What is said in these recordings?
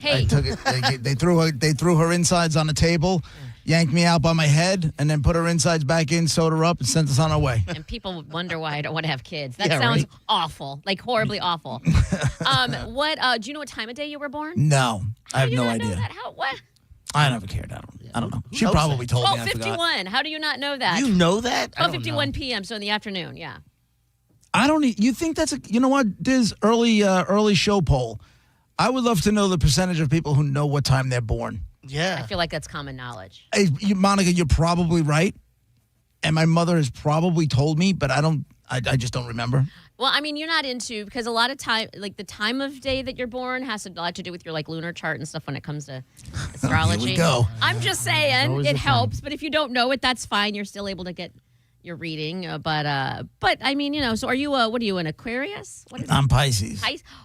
Hey. I took it. They threw her insides on the table, yanked me out by my head, and then put her insides back in, sewed her up, and sent us on our way. And people wonder why I don't want to have kids. That sounds awful, like horribly awful. Do you know what time of day you were born? No, I have no Know idea. that? What? I never cared. I don't know. She probably told me. I forgot. 12:51. How do you not know that? You know that? 12:51 p.m. So in the afternoon. Yeah. I don't. You think that's a? You know what? This early show poll. I would love to know the percentage of people who know what time they're born. Yeah. I feel like that's common knowledge. Hey, Monica, you're probably right, and my mother has probably told me, but I don't. I just don't remember. Well, I mean, you're not into because a lot of time, like the time of day that you're born, has a lot to do with your like lunar chart and stuff when it comes to astrology. Here we go. I'm just saying it helps, but if you don't know it, that's fine. You're still able to get your reading. But I mean, so are you? What are you, an Aquarius? What is I'm Pisces.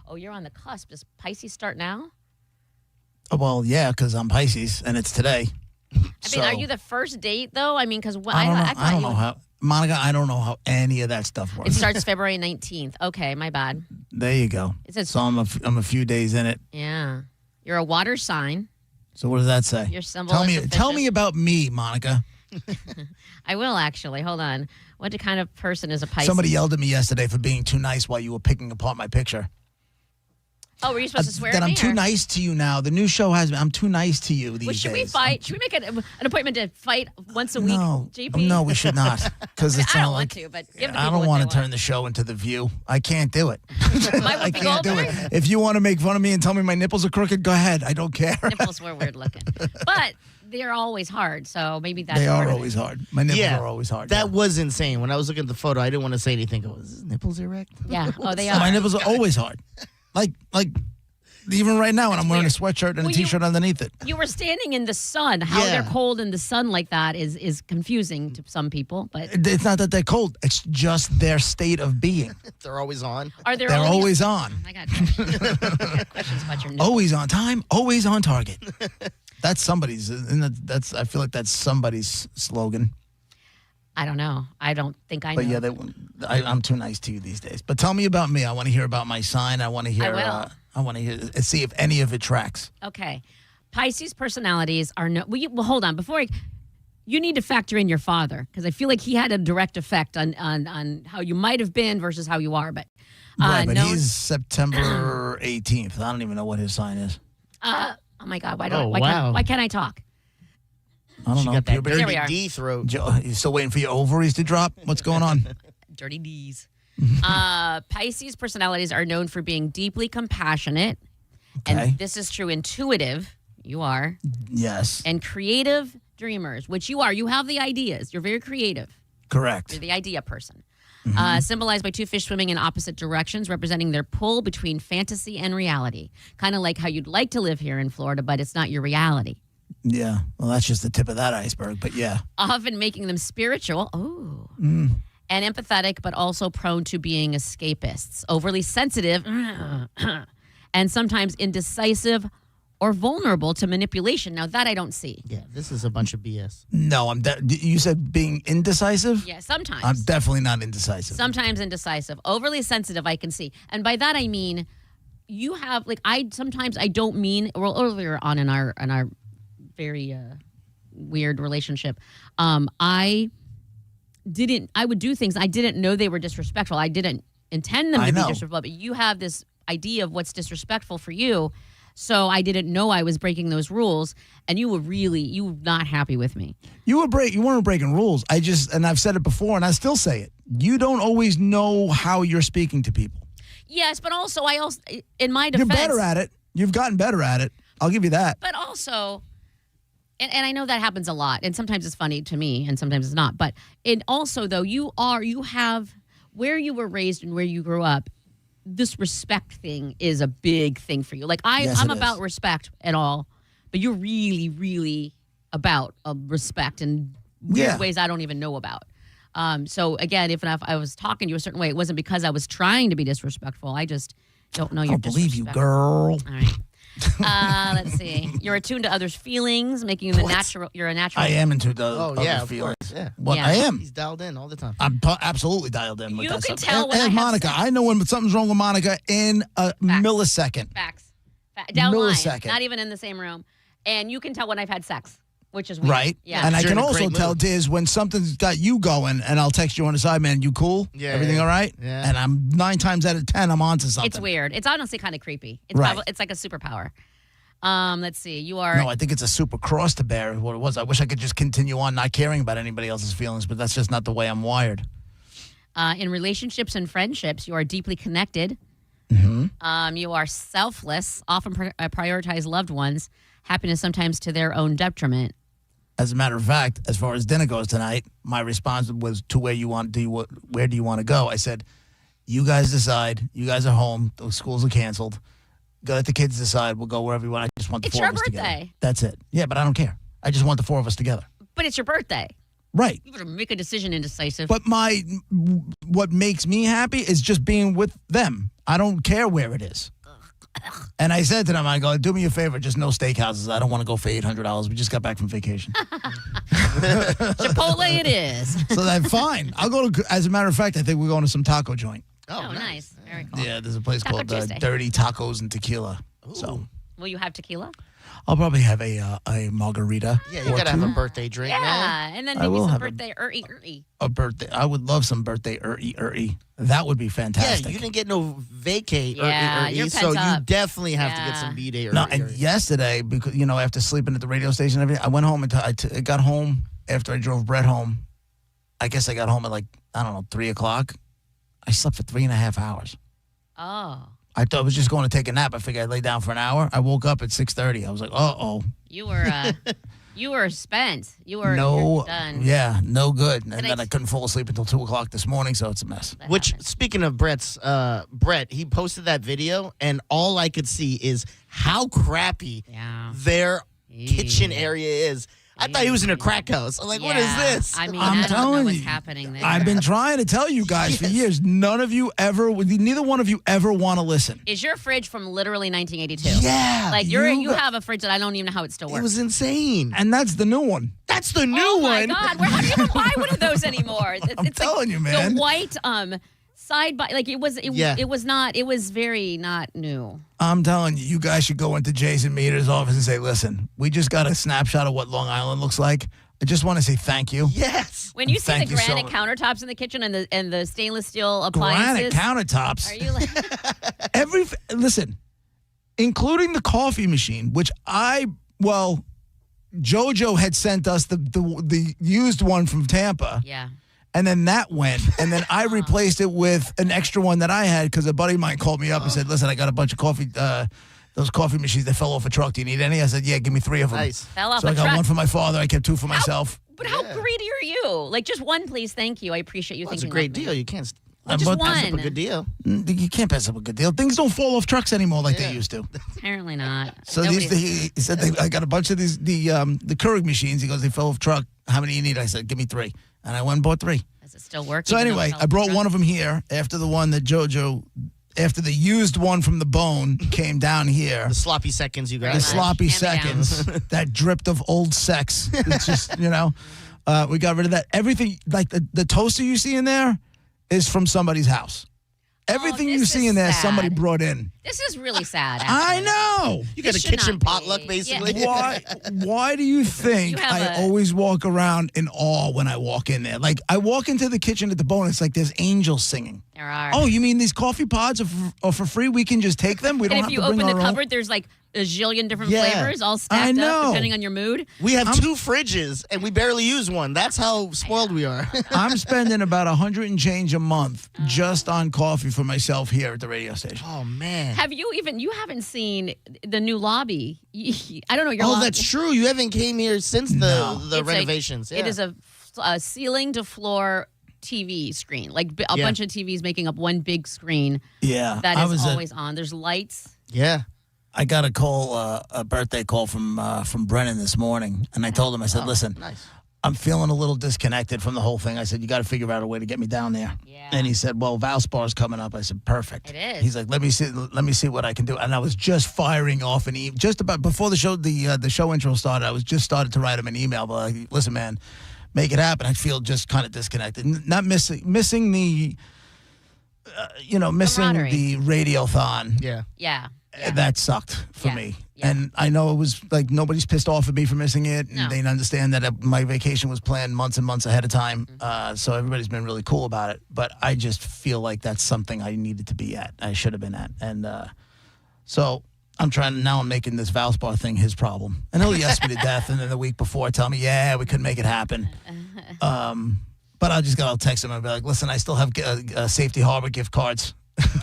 Oh, you're on the cusp. Does Pisces start now? Oh, well, yeah, because I'm Pisces, and it's today. I mean, are you the first date though? I mean, because I don't know how. Monica, I don't know how any of that stuff works. It starts February 19th. Okay, my bad. There you go. So I'm a few days in it. Yeah. You're a water sign. So what does that say? Your symbol is Tell me about me, Monica. I will actually. Hold on. What kind of person is a Pisces? Somebody yelled at me yesterday for being too nice while you were picking apart my picture. Oh, were you supposed to swear that at me? I'm too nice to you now. The new show has me. I'm too nice to you these days. Should we fight? Should we make an appointment to fight once a week, JP? No, we should not. Because it's I don't not want like, to, but give the I people don't what want they to turn the show into The View. I can't do it. I can't do Goldberg? it. If you want to make fun of me and tell me my nipples are crooked, go ahead. I don't care. Nipples were weird looking. But they're always hard, so maybe that's They part are of always it. hard. My nipples are always hard. That was insane. When I was looking at the photo, I didn't want to say anything. Is his nipples erect? Yeah. Oh, they are. My nipples are always hard. Like even right now when I'm wearing a sweatshirt and a T-shirt underneath it. You were standing in the sun. How they're cold in the sun like that is confusing to some people. But It's not that they're cold. It's just their state of being. They're always on. They're always on. I got questions about your nipples. Always on time, always on target. That's somebody's. I feel like that's somebody's slogan. I don't know. I don't think I know. But yeah, I'm too nice to you these days. But tell me about me. I want to hear about my sign. I want to hear. I want to hear. See if any of it tracks. Okay, Pisces personalities are no. Well, hold on. You need to factor in your father because I feel like he had a direct effect on how you might have been versus how you are. But right, but he's September 18th. I don't even know what his sign is. Oh my God! Why can't I talk? I don't know. Got that There we dirty are. D throat. You still waiting for your ovaries to drop? What's going on? Dirty D's. Pisces personalities are known for being deeply compassionate. Okay. And this is true. Intuitive, you are. Yes. And creative dreamers, which you are. You have the ideas. You're very creative. Correct. You're the idea person. Symbolized by two fish swimming in opposite directions, representing their pull between fantasy and reality. Kind of like how you'd like to live here in Florida, but it's not your reality. Yeah. Well, that's just the tip of that iceberg, but yeah. Often making them spiritual. And empathetic, but also prone to being escapists, overly sensitive, and sometimes indecisive or vulnerable to manipulation. Now, that I don't see. Yeah, this is a bunch of BS. No, you said being indecisive? Yeah, sometimes. I'm definitely not indecisive. Sometimes indecisive. Overly sensitive, I can see. And by that, I mean, you have, sometimes I don't mean, well, earlier on in our very weird relationship, I would do things. I didn't know they were disrespectful. I didn't intend them to be disrespectful, but you have this idea of what's disrespectful for you. So I didn't know I was breaking those rules, and you were not happy with me. You weren't breaking rules. And I've said it before, and I still say it. You don't always know how you're speaking to people. Yes, but also in my defense, you're better at it. You've gotten better at it. I'll give you that. But also, and I know that happens a lot, and sometimes it's funny to me, and sometimes it's not. But it also, though, you have where you were raised and where you grew up. This respect thing is a big thing for you. Like I'm about respect and all, but you're really, really about respect in weird ways I don't even know about. So again, if I was talking to you a certain way, it wasn't because I was trying to be disrespectful. I just don't know your disrespect. I don't believe you, girl. All right. Let's see. You're attuned to others' feelings, making you you're a natural. I am into the other feelings. Yeah. What Yeah. I am. He's dialed in all the time. I'm absolutely dialed in with You that can stuff. tell when I and have Monica, sex. I know when something's wrong with Monica in a millisecond. Facts. Down line, millisecond. not even in the same room. And you can tell when I've had sex, which is weird. Right. Yeah. And I You're can in a also great tell mood. Diz when something's got you going, and I'll text you on the side, man. You cool? Yeah, Everything yeah. all right? Yeah. And I'm 9 times out of 10, I'm onto something. It's weird. It's honestly kind of creepy. It's Right. it's like a superpower. Let's see. You are No, I think it's a super cross to bear. Is what it was. I wish I could just continue on not caring about anybody else's feelings, but that's just not the way I'm wired. in relationships and friendships. You are deeply connected. You are selfless. Often prioritize loved ones. Happiness sometimes to their own detriment. As a matter of fact, as far as dinner goes tonight, my response was to where do you want to go? I said, you guys decide. You guys are home. The schools are canceled. Go let the kids decide. We'll go wherever you want. I just want the It's four your of us together. birthday. That's it. Yeah, but I don't care. I just want the four of us together. But it's your birthday. Right. You better make a decision, indecisive. But what makes me happy is just being with them. I don't care where it is. And I said to them, I go, do me a favor, just no steakhouses. I don't want to go for $800. We just got back from vacation. Chipotle it is. So that's fine. I'll go to, as a matter of fact, I think we're going to some taco joint. Oh, nice. Very cool. Yeah, there's a place Taco called Tuesday. Dirty Tacos and Tequila. So Will you have tequila? I'll probably have a margarita. Yeah, you gotta have a birthday drink, man. Yeah, and then I maybe will some have a- birthday early. A birthday. I would love some birthday early. That would be Yeah, fantastic. you didn't get no vacate Yeah, early, you're so pent you up. definitely have to get Yeah. some B-Day early. No, and yesterday, because after sleeping at the radio station and everything, I went home and I got home after I drove Brett home. I guess I got home at 3 o'clock. I slept for 3.5 hours. Oh, I thought I was just going to take a nap. I figured I'd lay down for an hour. I woke up at 6:30. I was like, you were you were spent. You're done. Yeah, no good. And And then I couldn't fall asleep until 2 o'clock this morning, so it's a mess. That Which, happens. speaking of Brett, he posted that video, and all I could see is how crappy Yeah. their kitchen Yeah. area is. I thought he was in a crack house. I'm like, what is Yeah. this? I mean, I'm I don't know telling what's you, happening there. I've been trying to tell you guys for years. Neither one of you ever want to listen. Is your fridge from literally 1982? Yeah. Like you have a fridge that I don't even know how it still It works. was insane. And that's the new one. That's the new Oh my one. God! How do you even buy one of those anymore? I'm telling you, man. The white side by it was Yeah. it was not it was very not new. I'm telling you, you guys should go into Jason Meter's office and say, listen, we just got a snapshot of what Long Island looks like. I just want to say thank you. Yes. When you see Thank the you so granite much. countertops in the kitchen and the stainless steel Granite appliances, countertops. are you like Listen, including the coffee machine, which JoJo had sent us the used one from Tampa. yeah? And then that went. And then I replaced it with an extra one that I had because a buddy of mine called me up and said, listen, I got a bunch of coffee, those coffee machines that fell off a truck. Do you need any? I said, yeah, give me 3 of them. Nice. Fell off So a I got truck. one for my father. I kept 2 for myself. But how greedy are you? Like just one, please. Thank you. I appreciate you That's a thinking. great of me. deal. You can't I Just bought- pass up a one. good deal. You can't pass up a good deal. Things don't fall off trucks anymore like they used to. Apparently not. So Nobody- he said, I got a bunch of these, the Keurig machines. He goes, they fell off truck. How many you need? I said, give me 3. And I went and bought 3. does it still work? So even though anyway, it fell I brought off the one of them here after the one that after the used one from the bone came down here. The sloppy seconds you got. The much. sloppy Hand-me-downs. seconds that dripped of old sex. It's just, we got rid of that. Everything, like the toaster you see in there is from somebody's house. Everything you this see is in there, sad. somebody brought in. This is really sad. I actually. know. You got This a should kitchen not be. potluck, basically. Yeah. Why do you think You have I always walk around in awe when I walk in there? Like, I walk into the kitchen at the Bone, it's like there's angels singing. There are. Oh, you mean these coffee pods are for free? We can just take them? We don't and have if you to bring open the our own? cupboard, there's like a zillion different Yeah. flavors all I stacked know. up depending on your mood. We have 2 fridges, and we barely use one. That's how spoiled we are. I'm spending about $100 and change a month just on coffee for myself here at the radio station. Oh, man. Have you haven't seen the new lobby? I don't know your Oh, lobby. that's true. You haven't came here since No. the It's renovations. It is a ceiling to floor TV screen, like a Yeah. bunch of TVs making up one big screen Yeah. that I is was always on. There's lights. Yeah. I got a call, a birthday call from Brennan this morning, and I told him, I said, listen, Nice. I'm feeling a little disconnected from the whole thing. I said, you got to figure out a way to get me down there. Yeah. And he said, well, Valspar's coming up. I said, perfect. It is. He's like, let me see what I can do. And I was just firing off an email. Just about before the show, the show intro started, I was just started to write him an email. But like, listen, man, make it happen. I feel just kind of disconnected. Not missing the, missing Camaraderie. the radiothon. Yeah. Yeah. that sucked for Yeah. me. Yeah. And I know it was like nobody's pissed off at me for missing it. And No. they understand that my vacation was planned months and months ahead of time. Mm-hmm. So everybody's been really cool about it. But I just feel like that's something I needed to be at. I should have been at. And so I'm making this Valspar thing his problem. And he'll yes me to death. And then the week before tell me, yeah, we couldn't make it happen. But I'll text him and be like, listen, I still have Safety Harbor gift cards.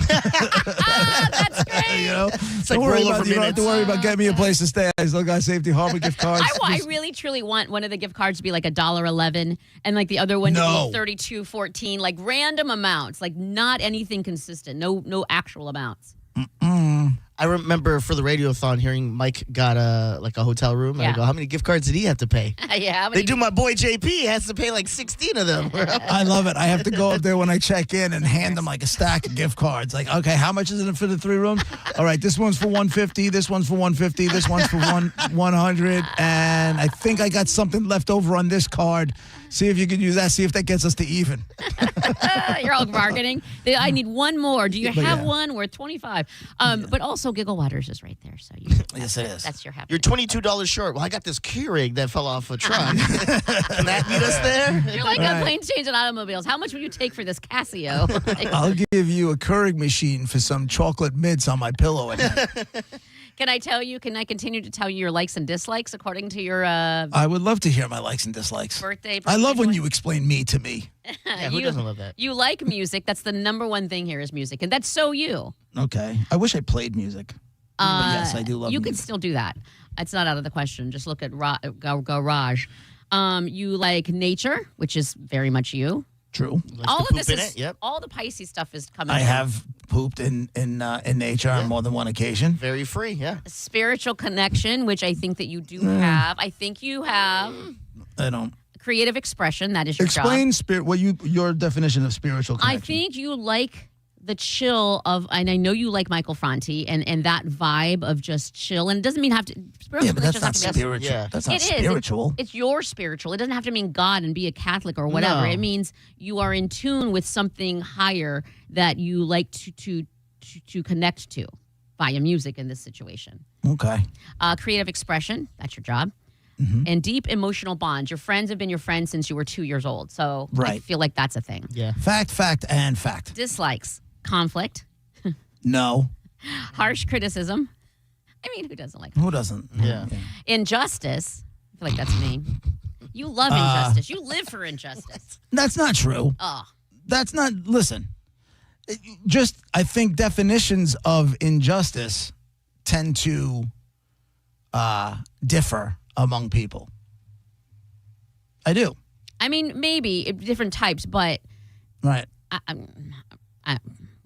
That's great. You know, like don't worry roll about, over you don't have to minutes. worry about getting me a place to stay. I still got Safety Harbor gift cards. I really truly want one of the gift cards to be like $1.11 and like the other one to No. be $32.14, like random amounts, like not anything consistent, no actual amounts. I remember for the radiothon hearing Mike got a hotel room. And Yeah. I go, how many gift cards did he have to pay? Yeah, They do my boy JP. He has to pay like 16 of them. I love it. I have to go up there when I check in and hand them like a stack of gift cards. Like, okay, how much is it for the 3 rooms? All right, this one's for $150. This one's for $150. This one's for $100. And I think I got something left over on this card. See if you can use that. See if that gets us to even. You're all bargaining. I need one more. Do you But have yeah. one worth 25? But also Giggle Waters is right there, so Yes, it is. that's your happy. You're $22 short. Well, I got this Keurig that fell off a truck. Can that meet us there? You're like Right. on Planes, Trains, and Automobiles. How much would you take for this Casio? Like, I'll give you a Keurig machine for some chocolate mints on my pillow. At night. can I continue to tell you your likes and dislikes according to your I would love to hear my likes and dislikes. birthday? I love when personality? you explain me to me. Yeah, who You- doesn't love that? You like music. That's the number one thing here is music. And that's so you. Okay. I wish I played music. But yes, I do love You music. could still do that. It's not out of the question. Just look at Garage. You like nature, which is very much you. True. Like All the of poop this in is it? Yep. all the Pisces stuff is coming. I from. have pooped in nature on more than one occasion. Very free, yeah. Spiritual connection, which I think that you do have. I think you have I don't. creative expression. That is your job. Explain your definition of spiritual I connection. think you like the chill of, and I know you like Michael Franti and that vibe of just chill. And it doesn't mean have to. Spiritual Yeah, but that's connection not doesn't have to be- spiritual. Yeah. That's not It is. spiritual. It's your spiritual. It doesn't have to mean God and be a Catholic or whatever. No. It means you are in tune with something higher that you like to connect to via music in this situation. Okay. Creative expression, that's your job. Mm-hmm. And deep emotional bonds. Your friends have been your friends since you were 2 years old. So I Right. feel like that's a thing. Yeah. Fact, and fact. Dislikes, conflict, No. harsh criticism. I mean, who doesn't like Who doesn't? Yeah. injustice? I feel like that's me. You love injustice. You live for injustice. That's not true. Oh, That's not. Listen. I think definitions of injustice tend to differ among people. I do. I mean, maybe different types, but Right.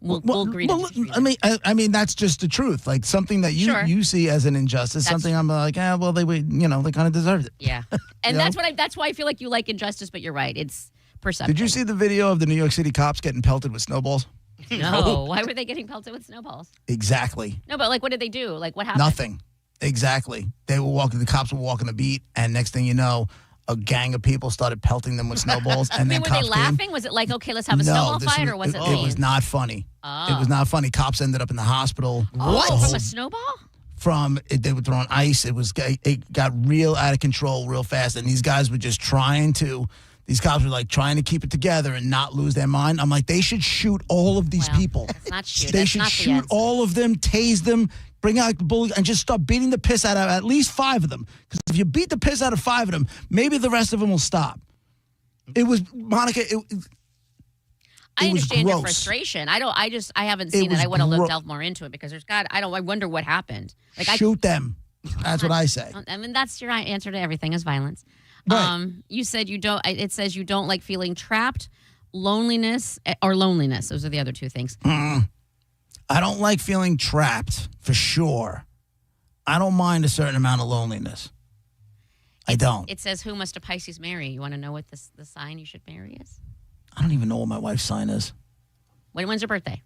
we'll agree to disagree there. I mean, that's just the truth. Like something that Sure. you see as an injustice, That's something I'm like, well, they kind of deserved it. Yeah, and You that's why I feel like you like injustice. But you're right; it's perception. Did you see the video of the New York City cops getting pelted with snowballs? No. Why were they getting pelted with snowballs? Exactly. No, but like, what did they do? Like, what happened? Nothing. Exactly. The cops were walking the beat, and next thing you know, a gang of people started pelting them with snowballs. And I mean, then were cops they came. laughing? Was it like, okay, let's have a No, snowball this fight, or was it? It was not funny. It was not funny. Cops ended up in the hospital. Oh, from a snowball? They were throwing ice. It got real out of control real fast, and these guys were just these cops were like trying to keep it together and not lose their mind. I'm like, they should shoot all of these Well, people. that's not shoot. They That's should not the shoot answer. all of them, tase them, bring out the bully, and just start beating the piss out of at least 5 of them. Because if you beat the piss out of 5 of them, maybe the rest of them will stop. It was Monica. I It was understand your gross. frustration. I haven't seen it. was I would have gro- delved more into it because I wonder what happened. Like Shoot them. That's what I say. I mean, that's your answer to everything is violence. Right. You said you don't. It says you don't like feeling trapped, loneliness, or loneliness. Those are the other two things. I don't like feeling trapped, for sure. I don't mind a certain amount of loneliness. I don't. It says, "Who must a Pisces marry?" You want to know what the sign you should marry is? I don't even know what my wife's sign is. When's your birthday?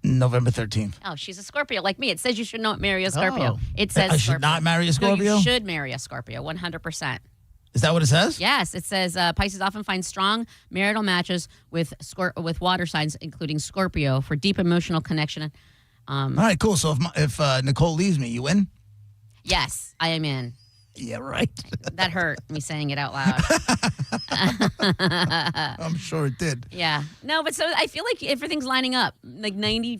November 13th. Oh, she's a Scorpio like me. It says you should not marry a Scorpio. Oh. It says I should Scorpio. not marry a No, Scorpio? you should marry a Scorpio, 100%. Is that what it says? Yes, it says Pisces often find strong marital matches with water signs, including Scorpio, for deep emotional connection. All right, cool. So if Nicole leaves me, you in? Yes, I am in. Yeah, right. That hurt me saying it out loud. I'm sure it did. Yeah. No, but so I feel like everything's lining up. Like 95%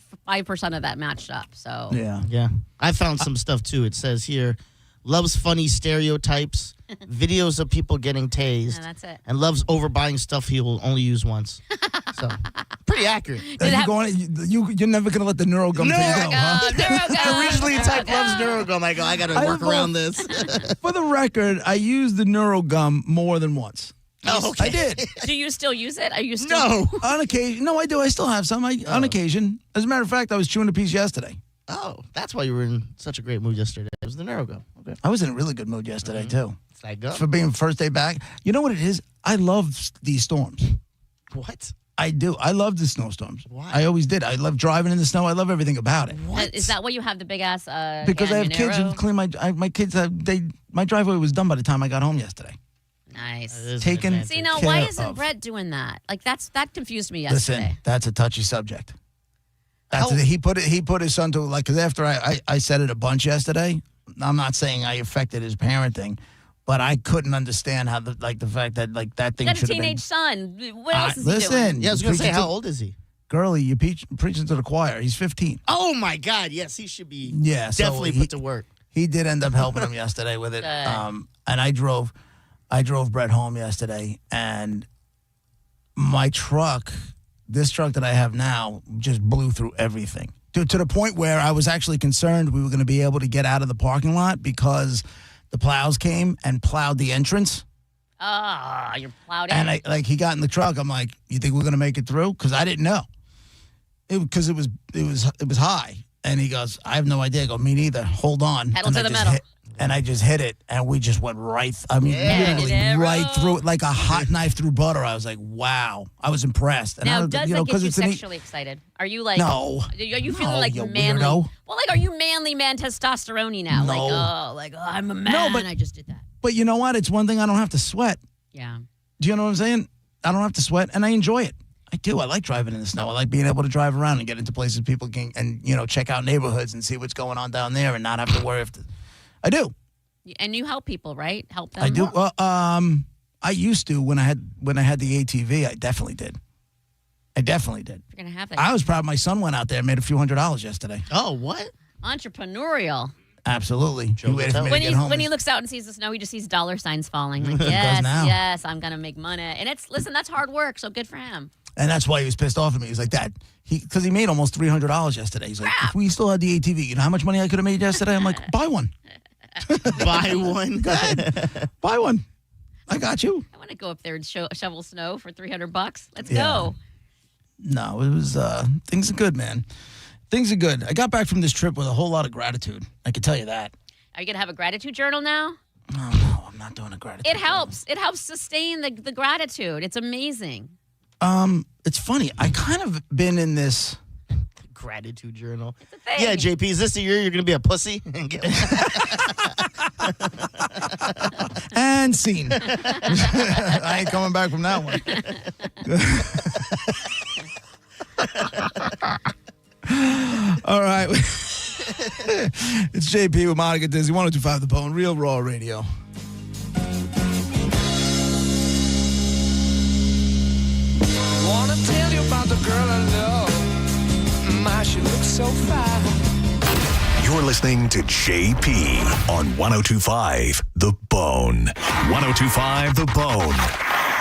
of that matched up. So Yeah. I found some stuff too. It says here, loves funny stereotypes, videos of people getting tased, Yeah, that's it. and loves overbuying stuff he will only use once. So, pretty accurate. You're never gonna let the neurogum thing go, huh? I originally typed loves neurogum. I go, I gotta work around this. For the record, I used the neurogum more than once. Oh, okay. I did. Do you still use it? Are you still? No. On occasion. No, I do. I still have some. On occasion. As a matter of fact, I was chewing a piece yesterday. Oh, that's why you were in such a great mood yesterday. It was the neurogum. Okay. I was in a really good mood yesterday, too. It's that gum. For being first day back. You know what it is? I love these storms. What? I do. I love the snowstorms. Why? I always did. I love driving in the snow. I love everything about it. Is that why you have the big ass? Because I have kids who clean my kids. My driveway was done by the time I got home yesterday. Nice. That is an Taken- advantage. See, now care why isn't of. Brett doing that? Like that confused me yesterday. Listen, that's a touchy subject. How- He put his son to like, because after I said it a bunch yesterday. I'm not saying I affected his parenting, but I couldn't understand how the fact that that thing You got a should have been. teenage son. What else is he Listen, doing? Yeah, I was going to say, Preaching how to- old is he? Girlie, you preaching to the choir. He's 15. Oh, my God. Yes, he should be Yeah, so definitely put to work. He did end up helping him yesterday with it. Good. And I drove Brett home yesterday, and my truck, this truck that I have now, just blew through everything. To the point where I was actually concerned we were going to be able to get out of the parking lot because the plows came and plowed the entrance. You're plowed in. And he got in the truck. I'm like, you think we're going to make it through? Because I didn't know. Because it was high. And he goes, I have no idea. I go, me neither. Hold on. Pedal And to I the just metal. And I just hit it, and we just went right. Literally Did it right roll? through it, like a hot knife through butter. I was like, wow. I was impressed. And I Now, don't- does that 'cause get you it's an sexually excited? Are you like? No. Are you feeling No, like you manly? weirdo. Well, are you manly man testosterone now? No. I'm a man. No, but- I just did that. But you know what? It's one thing I don't have to sweat. Yeah. Do you know what I'm saying? I don't have to sweat, and I enjoy it. I do. I like driving in the snow. I like being able to drive around and get into places people can, and check out neighborhoods and see what's going on down there, and not have to worry I do. And you help people, right? Help them. I do. Well, I used to when I had the ATV. I definitely did. You're gonna have that. I was proud my son went out there and made a few $100s yesterday. Oh, what? Entrepreneurial. Absolutely. He waited for me When to he get home. when he looks out and sees the snow, he just sees dollar signs falling. Like, Goes yes, now. yes, I'm gonna make money. And that's hard work. So good for him. And that's why he was pissed off at me. He was like, Dad, because he made almost $300 yesterday. He's like, if we still had the ATV, you know how much money I could have made yesterday? I'm like, buy one. Buy one. Go ahead. Buy one. I got you. I want to go up there and shovel snow for $300. Let's Yeah. go. No, it was, things are good, man. Things are good. I got back from this trip with a whole lot of gratitude. I can tell you that. Are you gonna have a gratitude journal now? Oh, no, I'm not doing a gratitude. It helps. It helps sustain the gratitude. It's amazing. It's funny. I kind of been in this. Gratitude journal. It's a thing. Yeah, JP, is this the year you're going to be a pussy? And scene. I ain't coming back from that one. All right. It's JP with Monica Dizzy, 102.5 The Bone, Real Raw Radio. Wanna tell you about the girl I love. My, she looks so fine. You're listening to JP on 102.5 The Bone. 102.5 The Bone,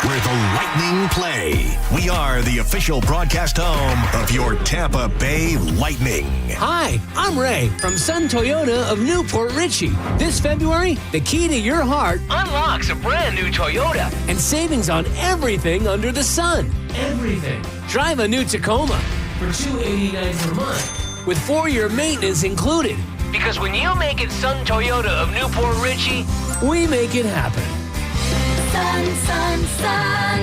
where the Lightning play. We are the official broadcast home of your Tampa Bay Lightning. Hi, I'm Ray from Sun Toyota of Newport Richey. This February, the key to your heart unlocks a brand new Toyota and savings on everything under the sun. Everything. Drive a new Tacoma for $289 per month with 4-year maintenance included. Because when you make it Sun Toyota of Newport Richey, we make it happen. Sun,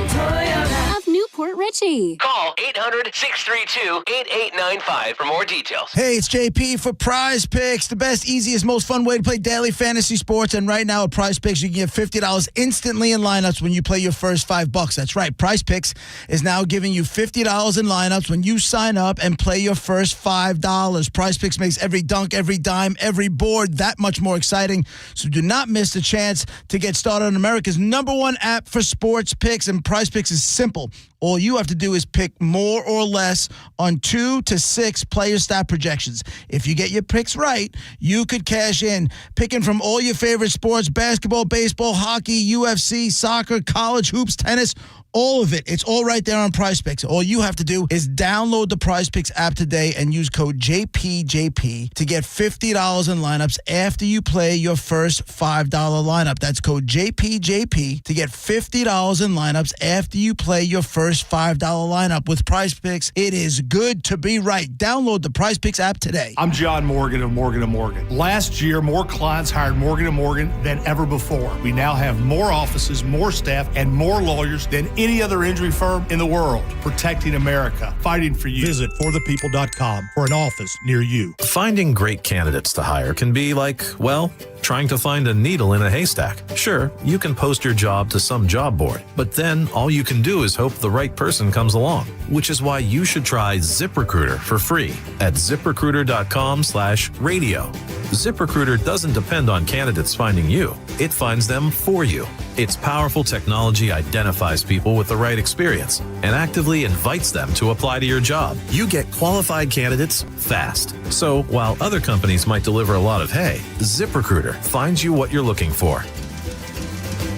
Toyota of Newport. Port Richey. Call 800-632-8895 for more details. Hey, it's JP for Prize Picks, the best, easiest, most fun way to play daily fantasy sports. And right now at Prize Picks, you can get $50 instantly in lineups when you play your first $5. That's right. Prize Picks is now giving you $50 in lineups when you sign up and play your first $5. Prize Picks makes every dunk, every dime, every board that much more exciting. So do not miss the chance to get started on America's #1 app for sports picks. And Prize Picks is simple. All you have to do is pick more or less on 2 to 6 player stat projections. If you get your picks right, you could cash in. Picking from all your favorite sports, basketball, baseball, hockey, UFC, soccer, college hoops, tennis, all of it. It's all right there on Prize Picks. All you have to do is download the Prize Picks app today and use code JPJP to get $50 in lineups after you play your first $5 lineup. That's code JPJP to get $50 in lineups after you play your first $5 lineup. With Prize Picks, it is good to be right. Download the Prize Picks app today. I'm John Morgan of Morgan & Morgan. Last year, more clients hired Morgan & Morgan than ever before. We now have more offices, more staff, and more lawyers than any other injury firm in the world, protecting America, fighting for you. Visit forthepeople.com for an office near you. Finding great candidates to hire can be like, well, trying to find a needle in a haystack. Sure, you can post your job to some job board, but then all you can do is hope the right person comes along, which is why you should try ZipRecruiter for free at ZipRecruiter.com/radio. ZipRecruiter doesn't depend on candidates finding you. It finds them for you. Its powerful technology identifies people with the right experience and actively invites them to apply to your job. You get qualified candidates fast. So while other companies might deliver a lot of hay, ZipRecruiter finds you what you're looking for.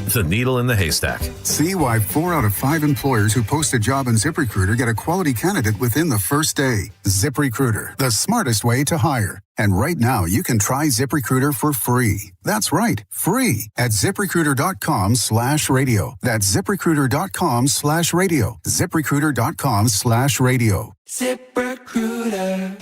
The needle in the haystack. See why 4 out of 5 employers who post a job in ZipRecruiter get a quality candidate within the first day. ZipRecruiter, the smartest way to hire. And right now, you can try ZipRecruiter for free. That's right, free at ZipRecruiter.com/radio. That's ZipRecruiter.com/radio. ZipRecruiter.com/radio. ZipRecruiter.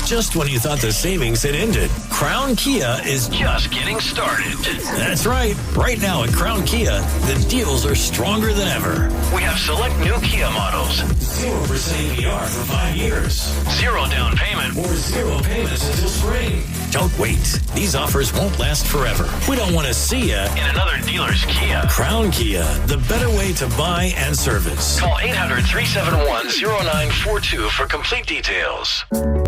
Just when you thought the savings had ended, Crown Kia is just getting started. That's right. Right now at Crown Kia, the deals are stronger than ever. We have select new Kia models. 0% APR for 5 years. 0 down payment. Or 0 payments until spring. Don't wait. These offers won't last forever. We don't want to see you in another dealer's Kia. Crown Kia, the better way to buy and service. Call 800-371-0942 for complete details.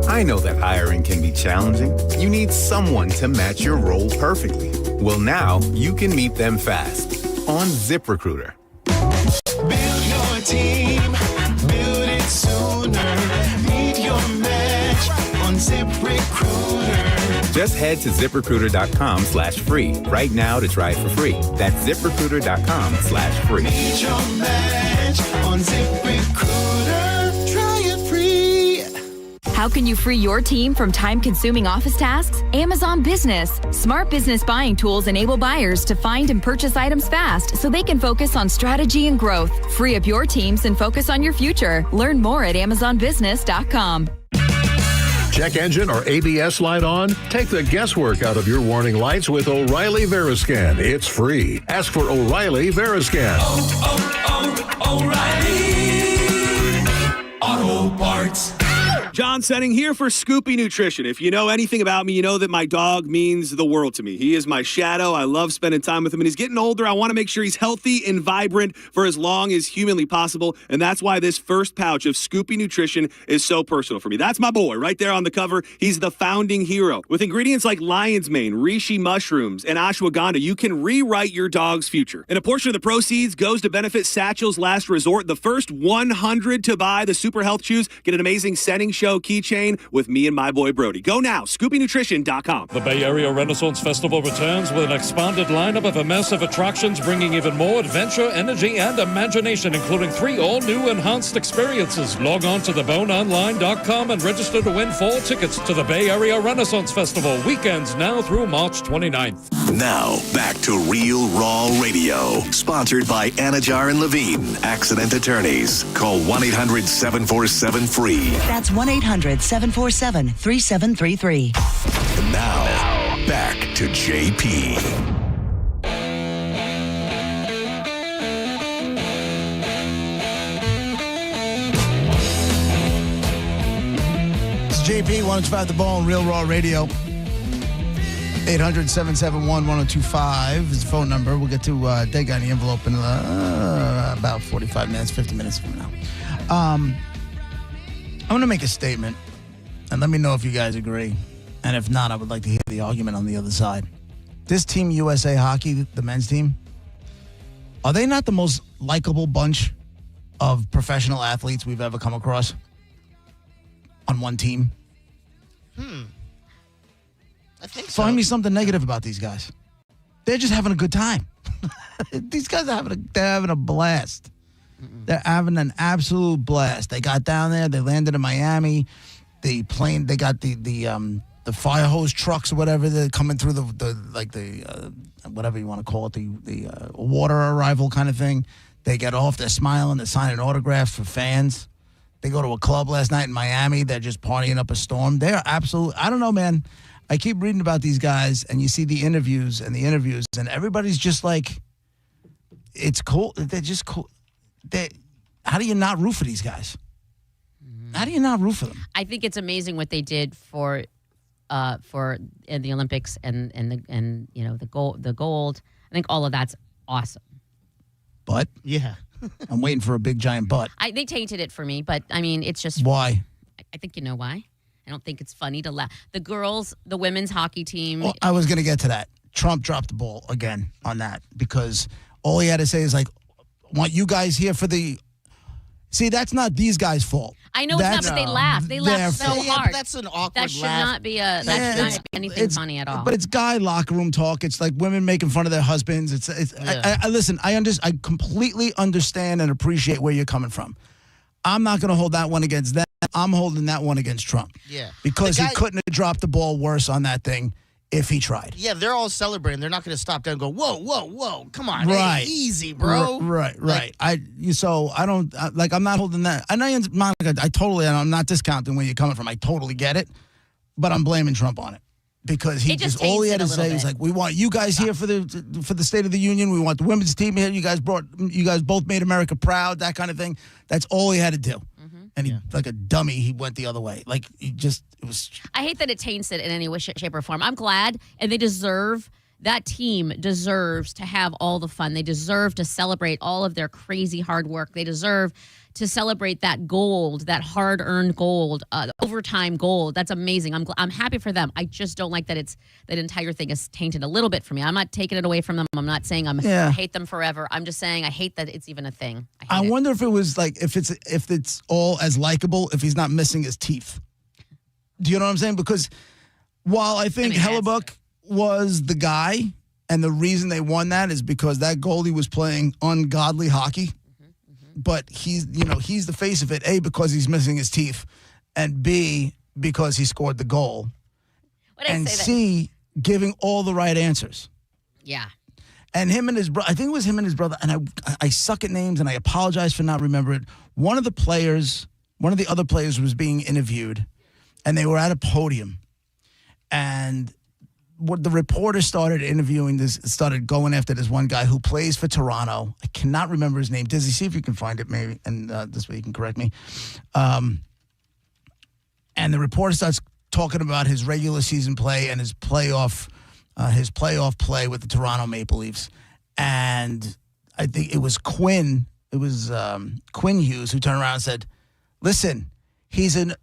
I know that hiring can be challenging. You need someone to match your role perfectly. Well, now you can meet them fast on ZipRecruiter. Build your team, build it sooner. Meet your match on ZipRecruiter. Just head to ZipRecruiter.com/free right now to try it for free. That's ZipRecruiter.com/free. Meet your match on ZipRecruiter. Try it free. How can you free your team from time-consuming office tasks? Amazon Business. Smart business buying tools enable buyers to find and purchase items fast so they can focus on strategy and growth. Free up your teams and focus on your future. Learn more at AmazonBusiness.com. Check engine or ABS light on? Take the guesswork out of your warning lights with O'Reilly Veriscan. It's free. Ask for O'Reilly Veriscan. O'Reilly Auto Parts. John Senning here for Scoopy Nutrition. If you know anything about me, you know that my dog means the world to me. He is my shadow. I love spending time with him, and he's getting older. I want to make sure he's healthy and vibrant for as long as humanly possible, and that's why this first pouch of Scoopy Nutrition is so personal for me. That's my boy right there on the cover. He's the founding hero. With ingredients like lion's mane, reishi mushrooms, and ashwagandha, you can rewrite your dog's future. And a portion of the proceeds goes to benefit Satchel's Last Resort. The first 100 to buy the Super Health Chews get an amazing Senning Show keychain with me and my boy Brody. Go now, ScoopyNutrition.com. The Bay Area Renaissance Festival returns with an expanded lineup of immersive attractions bringing even more adventure, energy, and imagination, including 3 all-new enhanced experiences. Log on to theboneonline.com and register to win 4 tickets to the Bay Area Renaissance Festival, weekends now through March 29th. Now, back to Real Raw Radio, sponsored by Anajar and Levine, accident attorneys. Call 1-800-747-FREE. That's 1-800-747-3733. Now, back to JP. JP, 105 The Bone, Real Raw Radio. 800-771-1025 is the phone number. We'll get to Dead Guy in the Envelope in about 45 minutes, 50 minutes from now. I'm going to make a statement, and let me know if you guys agree. And if not, I would like to hear the argument on the other side. This Team USA Hockey, the men's team, are they not the most likable bunch of professional athletes we've ever come across on one team? I think so. Find me something negative about these guys. They're just having a good time. These guys are having a blast. They're having an absolute blast. They got down there. They landed in Miami. The plane. They got the fire hose trucks or whatever. They're coming through the whatever you want to call it, the water arrival kind of thing. They get off. They're smiling. They're signing autographs for fans. They go to a club last night in Miami. They're just partying up a storm. They're absolute. I don't know, man. I keep reading about these guys, and you see the interviews, and everybody's just like, it's cool. They're just cool. How do you not root for these guys? How do you not root for them? I think it's amazing what they did for the Olympics and the gold. I think all of that's awesome. But yeah, I'm waiting for a big giant butt. They tainted it for me, but I mean, it's just why. I think you know why. I don't think it's funny to laugh. The women's hockey team. Well, I was going to get to that. Trump dropped the ball again on that because all he had to say is like, want you guys here for the... See, that's not these guys' fault. I know it's not, but they laugh. They laugh so hard. But that's an awkward That should laugh. not be that should not be anything funny at all. But it's guy locker room talk. It's like women making fun of their husbands. I listen, I completely understand and appreciate where you're coming from. I'm not going to hold that one against them. I'm holding that one against Trump. Yeah. Because he couldn't have dropped the ball worse on that thing if he tried. Yeah, they're all celebrating. They're not going to stop there and go, whoa, whoa, whoa. Come on. Right. Hey, easy, bro. Right. So I don't, I'm not holding that. And I'm not discounting where you're coming from. I totally get it. But I'm blaming Trump on it. Because he just all he had to say is like, we want you guys here for the State of the Union. We want the women's team here. You guys both made America proud, that kind of thing. That's all he had to do. And he, like a dummy, he went the other way. Like, it was... I hate that it taints it in any way, shape, or form. I'm glad, and that team deserves to have all the fun. They deserve to celebrate all of their crazy hard work. They deserve to celebrate that gold, that hard-earned gold, overtime gold. That's amazing. I'm happy for them. I just don't like that that entire thing is tainted a little bit for me. I'm not taking it away from them. I'm not saying I hate them forever. I'm just saying I hate that it's even a thing. I wonder if it was like if it's all as likable if he's not missing his teeth. Do you know what I'm saying? Because while I think Hellebuck was the guy, and the reason they won that is because that goalie was playing ungodly hockey. But he's the face of it, A, because he's missing his teeth, and B, because he scored the goal, and C, giving all the right answers. Yeah. And him and his brother, I think it was him and his brother, and I suck at names, and I apologize for not remembering it. One of the other players was being interviewed, and they were at a podium, and what the reporter started going after this one guy who plays for Toronto. I cannot remember his name. Dizzy, see if you can find it maybe, and this way you can correct me. And the reporter starts talking about his regular season play and his playoff play with the Toronto Maple Leafs. And I think it was Quinn Hughes who turned around and said, "Listen, he's an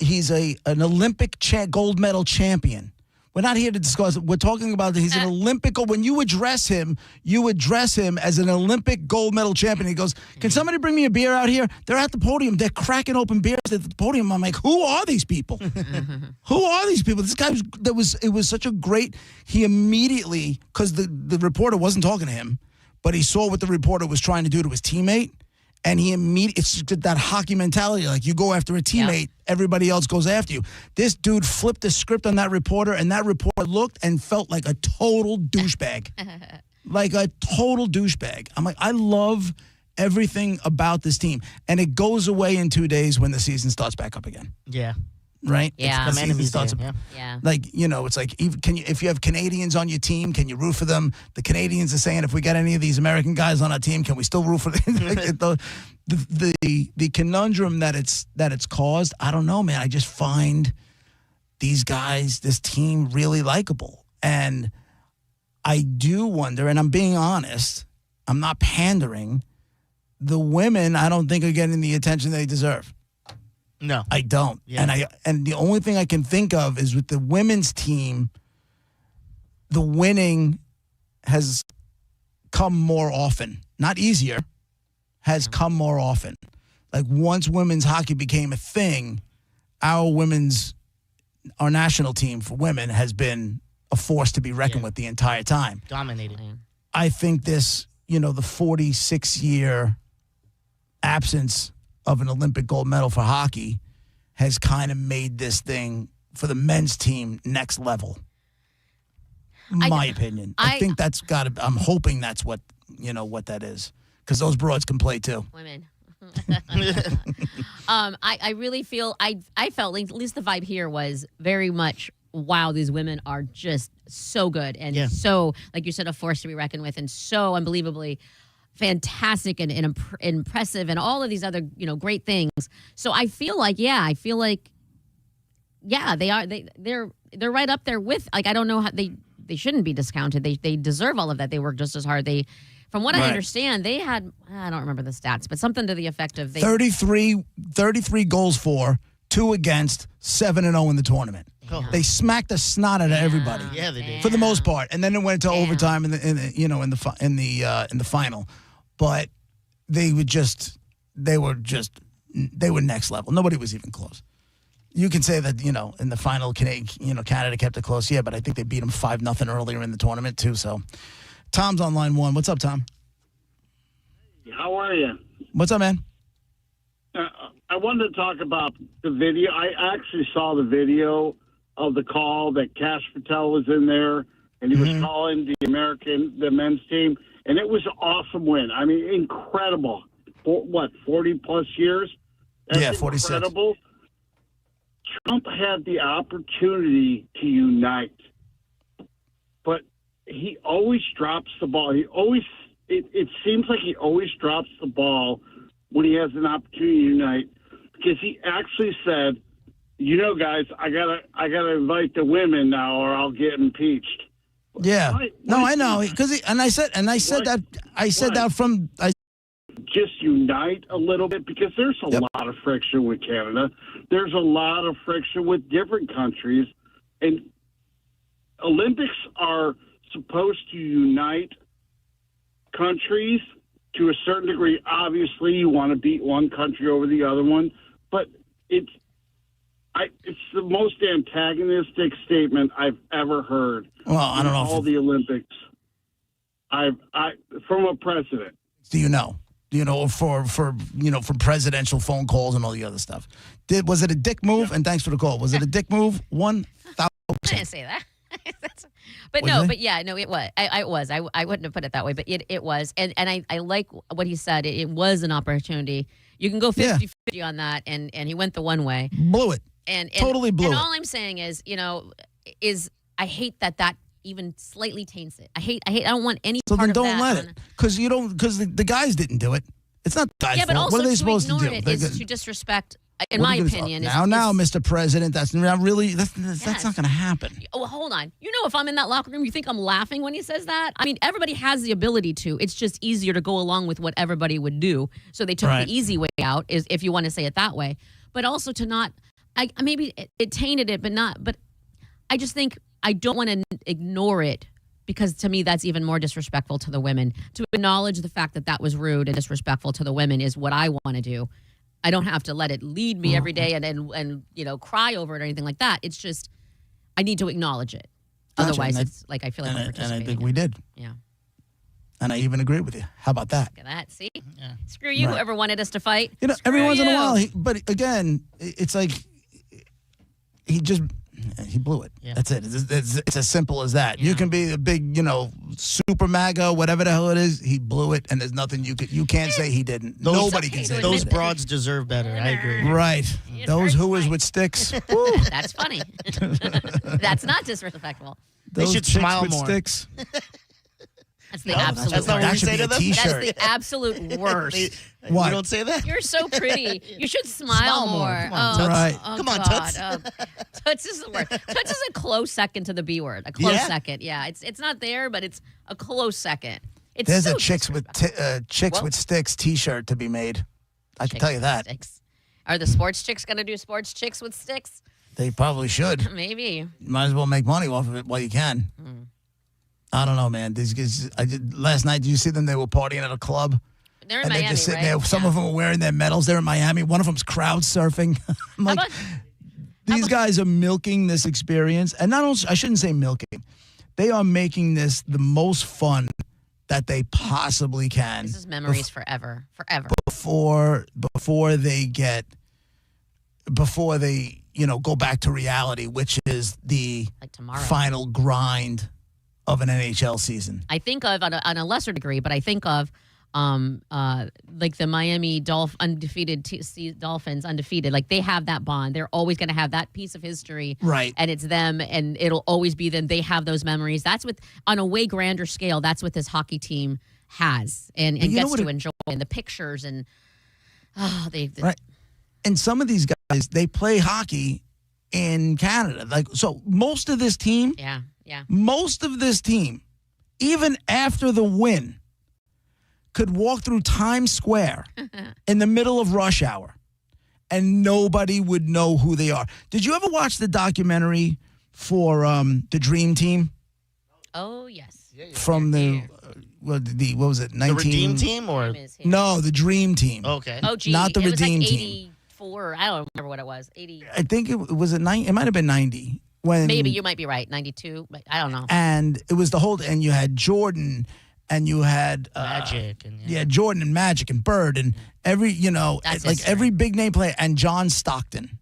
Olympic gold medal champion. We're not here to discuss it. We're talking about that he's an Olympic. When you address him as an Olympic gold medal champion." He goes, "Can somebody bring me a beer out here?" They're at the podium. They're cracking open beers at the podium. I'm like, who are these people? Who are these people? This guy it was such a great, he immediately, because the reporter wasn't talking to him, but he saw what the reporter was trying to do to his teammate. And it's that hockey mentality. Like, you go after a teammate, everybody else goes after you. This dude flipped the script on that reporter, and that reporter looked and felt like a total douchebag. Like a total douchebag. I'm like, I love everything about this team. And it goes away in 2 days when the season starts back up again. Yeah. Right? Yeah. The season starts up. Yeah. Like, it's like, if you have Canadians on your team, can you root for them? The Canadians are saying, if we got any of these American guys on our team, can we still root for them? the conundrum that it's caused, I don't know, man. I just find these guys, this team, really likable. And I do wonder, and I'm being honest, I'm not pandering, the women I don't think are getting the attention they deserve. No. I don't. Yeah. And the only thing I can think of is with the women's team, the winning has come more often. Not easier, has come more often. Like once women's hockey became a thing, our national team for women has been a force to be reckoned with the entire time. Dominated. I think this, the 46-year absence of an Olympic gold medal for hockey has kind of made this thing for the men's team next level. My opinion. I think that's got to, I'm hoping that's what that is. Because those broads can play too. Women. I really feel, I felt like at least the vibe here was very much, wow, these women are just so good and so, like you said, a force to be reckoned with and so unbelievably fantastic and impressive and all of these other, great things. So I feel like, they are, they're right up there with, like, I don't know how they shouldn't be discounted. They deserve all of that. They work just as hard. From what I understand, they had, I don't remember the stats, but something to the effect of 33 goals for, 2 against, 7-0 in the tournament. Oh. They smacked the snot out of everybody. Yeah, they did. For the most part. And then it went to overtime in the final. But they were next level. Nobody was even close. You can say that, in the final, Canada kept it close. Yeah, but I think they beat them 5-0 earlier in the tournament, too. So, Tom's on line 1. What's up, Tom? How are you? What's up, man? I wanted to talk about the video. I actually saw the video of the call that Kash Patel was in there, and he was calling the men's team, and it was an awesome win. I mean, incredible. 40-plus years? That's 46. Incredible. Trump had the opportunity to unite, but he always drops the ball. It seems like he always drops the ball when he has an opportunity to unite, because he actually said, guys, I gotta invite the women now, or I'll get impeached. Yeah. I know. I said that from. Just unite a little bit, because there's a lot of friction with Canada. There's a lot of friction with different countries, and Olympics are supposed to unite countries to a certain degree. Obviously, you want to beat one country over the other one, but it's the most antagonistic statement I've ever heard. Well, I don't know. All the Olympics. From a president. Do you know? For presidential phone calls and all the other stuff. Was it a dick move? And thanks for the call. Was it a dick move? 1,000%. I didn't say that. But it was. I wouldn't have put it that way, but it was. And I like what he said. It was an opportunity. You can go 50-50 on that, and he went the one way. Blew it. And totally blew it. And all I'm saying is, I hate that even slightly taints it. I don't want any part of that. So then don't let it. Because the guys didn't do it. It's not the guys' fault. But also what are they to supposed to ignore do? it is to disrespect, in my opinion. Now, Mr. President, that's not really, that's not going to happen. Well, hold on. If I'm in that locker room, you think I'm laughing when he says that? I mean, everybody has the ability to. It's just easier to go along with what everybody would do. So they took the easy way out, is if you want to say it that way. But also to not, maybe it tainted it, but I just think I don't want to ignore it, because to me that's even more disrespectful to the women. To acknowledge the fact that was rude and disrespectful to the women is what I want to do. I don't have to let it lead me every day and cry over it or anything like that. It's just I need to acknowledge it. Gotcha. Otherwise, it's like I feel like I'm participating. And I think we did. Yeah. And I even agree with you. How about that? Look at that. See? Yeah. Screw you, whoever wanted us to fight. Every once in a while, but again, it's like he blew it. Yeah. That's it. It's as simple as that. Yeah. You can be a big, super MAGA, whatever the hell it is. He blew it, and there's nothing you can't say he didn't. Nobody can say those broads deserve better. I agree. Right. Those hooers with sticks. That's funny. That's not disrespectful. They should smile with more. Sticks. the No, absolute that's not worst. what we say to them? That's T-shirt. the absolute worst. What? You don't say that? You're so pretty. You should smile Smile more. more. Come on, oh, Toots. Right. oh, Come on, God. Toots. Oh, Toots is the word. Toots is a close second to the B word. A close Yeah? second. Yeah, it's not there, but it's a close second. It's There's so a chicks with chicks with sticks T-shirt to be made. I can tell you that. Sticks. Are the sports chicks going to do sports chicks with sticks? They probably should. Maybe. Might as well make money off of it while you can. I don't know, man. These guys. Last night. Did you see them? They were partying at a club. They're in And Miami, they're just sitting right? there. Some of them are wearing their medals. They're in Miami. One of them's crowd surfing. I'm like, these guys are milking this experience. And not only, I shouldn't say milking. They are making this the most fun that they possibly can. This is memories forever. Forever. Before they go back to reality, which is the Like tomorrow. final grind of an NHL season. I think of on a lesser degree, but I think of like the Miami Dolphins undefeated. Like they have that bond. They're always going to have that piece of history, Right. And it's them, and it'll always be them. They have those memories. That's what, on a way grander scale, that's what this hockey team has and you know gets what to it- enjoy, and the pictures and Right. And some of these guys, they play hockey in Canada. Like, so most of this team, most of this team, even after the win, could walk through Times Square in the middle of rush hour and nobody would know who they are. Did you ever watch the documentary for the Dream Team? Oh yes. From what was it? 19 The Redeem Team or No, the Dream Team. Okay. Oh gee, not the it was Redeem like Team. 84. I don't remember what it was. 80. I think it was it might have been 90 when Maybe you might be right. 92, but I don't know. and it was the whole and you had Jordan and you had Magic and Jordan and Magic and Bird and every That's like history. every big name player and John Stockton,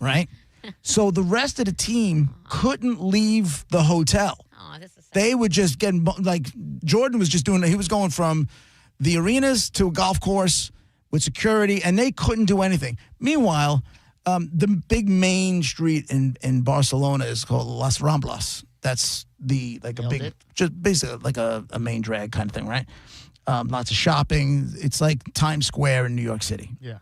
right? So the rest of the team couldn't leave the hotel. Oh, this is They would just get like Jordan was just doing. He was going from the arenas to a golf course with security, and they couldn't do anything. Meanwhile, the big main street in Barcelona is called Las Ramblas. That's just basically like a main drag kind of thing, right? Lots of shopping. It's like Times Square in New York City. Yeah.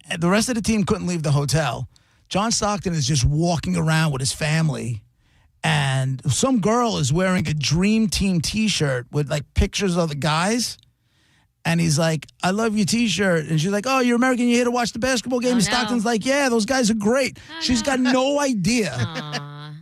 And the rest of the team couldn't leave the hotel. John Stockton is just walking around with his family, and some girl is wearing a Dream Team T-shirt with like pictures of the guys. And he's like, I love your T-shirt. And she's like, oh, you're American. You're here to watch the basketball game. Oh, And no. Stockton's like, yeah, those guys are great. She's got no idea.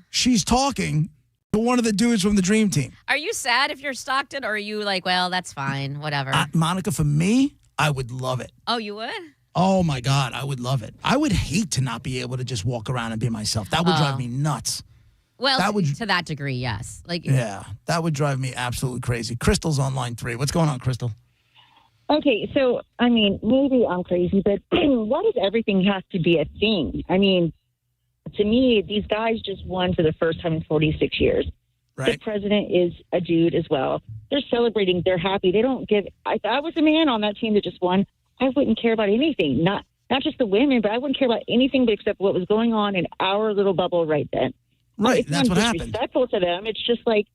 She's talking to one of the dudes from the Dream Team. Are you sad if you're Stockton, or are you like, well, that's fine, whatever? Monica, for me, I would love it. Oh, you would? Oh, my God, I would love it. I would hate to not be able to just walk around and be myself. That would drive me nuts. Well, That would- to that degree, yes. Like, Yeah, that would drive me absolutely crazy. Crystal's on line 3. What's going on, Crystal? Okay, so, I mean, maybe I'm crazy, but why does everything have to be a thing? I mean, to me, these guys just won for the first time in 46 years. Right. The president is a dude as well. They're celebrating. They're happy. They don't give. If I was a man on that team that just won, I wouldn't care about anything. Not just the women, but I wouldn't care about anything except what was going on in our little bubble right then. Right, It's that's not what happened. disrespectful to them. It's just like,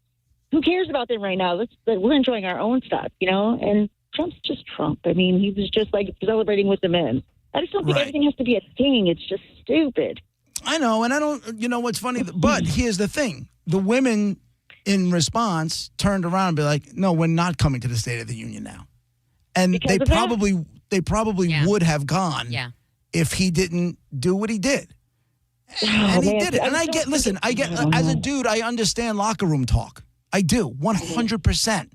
who cares about them right now? We're enjoying our own stuff, And Trump's just Trump. I mean, he was just like celebrating with the men. I just don't think Right. everything has to be a thing. It's just stupid. I know, and I don't, what's funny, but here's the thing. The women in response turned around and be like, no, we're not coming to the State of the Union now. And Because they of that? probably would have gone if he didn't do what he did. And he man. did it. And I get, as a dude, I understand locker room talk. I do, 100%.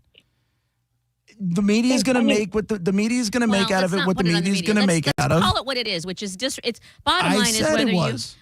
The media is going to make what the media is going to make out of it. What the media is going to make out of. Call it what it is, which is it's bottom I line is said it was.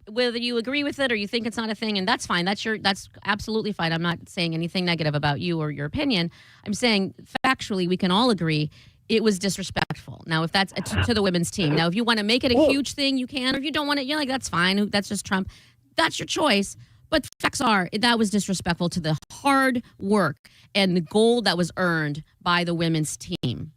whether you agree with it or you think it's not a thing, and that's fine. That's absolutely fine. I'm not saying anything negative about you or your opinion. I'm saying factually we can all agree it was disrespectful. Now, if that's to the women's team. Now, if you want to make it a huge thing, you can. Or if you don't want it, you're like, that's fine. That's just Trump. That's your choice. But facts are that was disrespectful to the hard work and the gold that was earned by the women's team.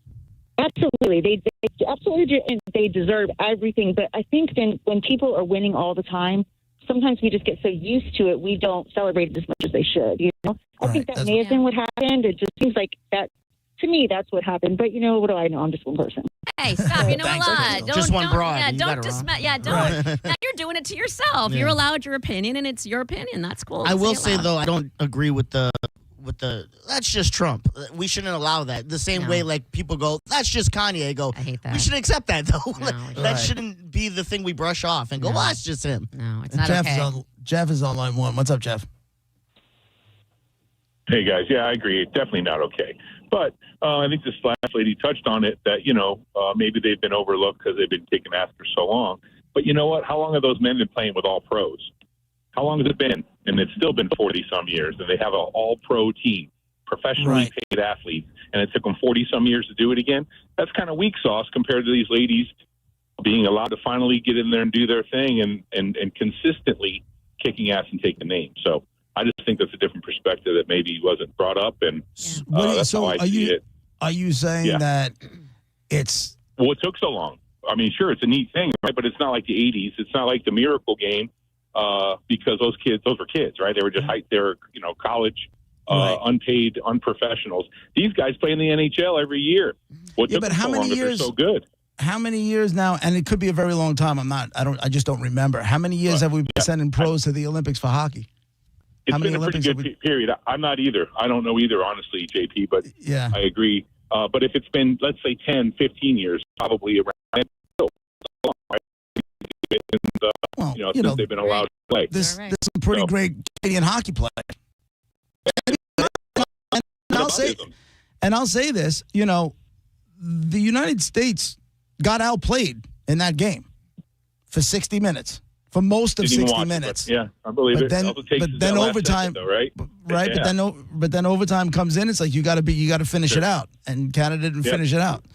Absolutely. They absolutely they deserve everything. But I think then when people are winning all the time, sometimes we just get so used to it, we don't celebrate it as much as they should, you know? I think that may have been what happened. It just seems like that, to me, that's what happened. But, you know, what do I know? I'm just one person. Hey, stop. You know a lot. Just one broad. Yeah, You don't got it dismiss. Yeah, don't. Now you're doing it to yourself. Yeah. You're allowed your opinion, and it's your opinion. That's cool. I will Say it say loud. though, I don't agree with the that's just Trump. We shouldn't allow that. The same way like people go, that's just Kanye. I go, I hate that. We should accept that though. That Right. shouldn't be the thing we brush off and go, well, that's just him. No, it's Jeff is on line one. What's up, Jeff? Hey, guys. Yeah, I agree. It's definitely not okay. But I think this last lady touched on it that, maybe they've been overlooked because they've been kicking ass for so long. But you know what? How long have those men been playing with all pros? How long has it been? And it's still been 40-some years. And they have an all-pro team, professionally paid athletes. And it took them 40-some years to do it again. That's kind of weak sauce compared to these ladies being allowed to finally get in there and do their thing and consistently kicking ass and taking names. So I just think that's a different perspective that maybe wasn't brought up, and that's how I see it. Are you saying that it's... Well, it took so long. I mean, sure, it's a neat thing, right? But it's not like the 80s. It's not like the Miracle game because those were kids, right? They were just college, unpaid, unprofessionals. These guys play in the NHL every year. What took them so long if they're so good? How many years now? And it could be a very long time. I just don't remember. How many years have we been sending pros to the Olympics for hockey? It's been a pretty good period. I'm not either. I don't know either, honestly, JP, but I agree. But if it's been, let's say, 10, 15 years, probably around since they've been allowed to play. There's some pretty great Canadian hockey players. And I'll say this, the United States got outplayed in that game for 60 minutes. For most of Didn't even 60 watch it, minutes. but, yeah, I believe it. All it takes is that last overtime, second, though, right? Right, Yeah. but then overtime comes in. It's like you got to finish it out, and Canada didn't finish it out.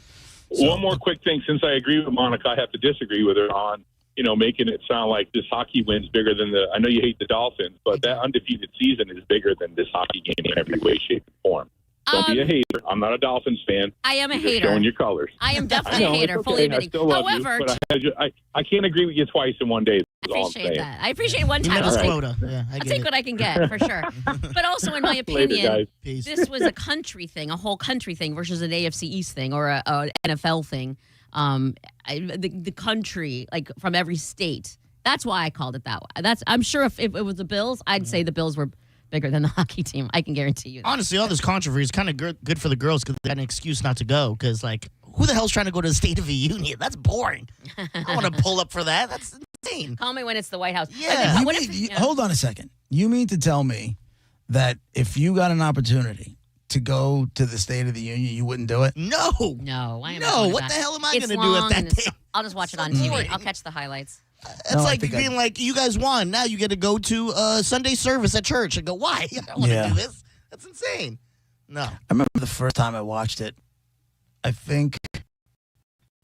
One more quick thing, since I agree with Monica, I have to disagree with her on making it sound like this hockey win's bigger than I know you hate the Dolphins, but that undefeated season is bigger than this hockey game in every way, shape, and form. Don't be a hater. I'm not a Dolphins fan. I am a You're hater. showing your colors. I am definitely I know, a hater, it's fully okay. I admitting. still love However, you, but I can't agree with you twice in one day. I appreciate that. I appreciate one time. I'll take what I can get, for sure. But also, in my opinion, this was a country thing, a whole country thing versus an AFC East thing or an NFL thing. The country, like from every state. That's why I called it that way. I'm sure if it was the Bills, I'd say the Bills were bigger than the hockey team. I can guarantee you that. Honestly, all this controversy is kind of good for the girls because they got an excuse not to go. Because, who the hell's trying to go to the State of the Union? That's boring. I want to pull up for that. That's insane. Call me when it's the White House. Yeah. Hold on a second. You mean to tell me that if you got an opportunity to go to the State of the Union, you wouldn't do it? No. No. I am No, not doing what that. the hell am I It's gonna do long at that and it's- day? I'll just watch it on So TV. boring. I'll catch the highlights. It's like being like, you guys won. Now you get to go to Sunday service at church and go, why? I don't want to do this. That's insane. No. I remember the first time I watched it. I think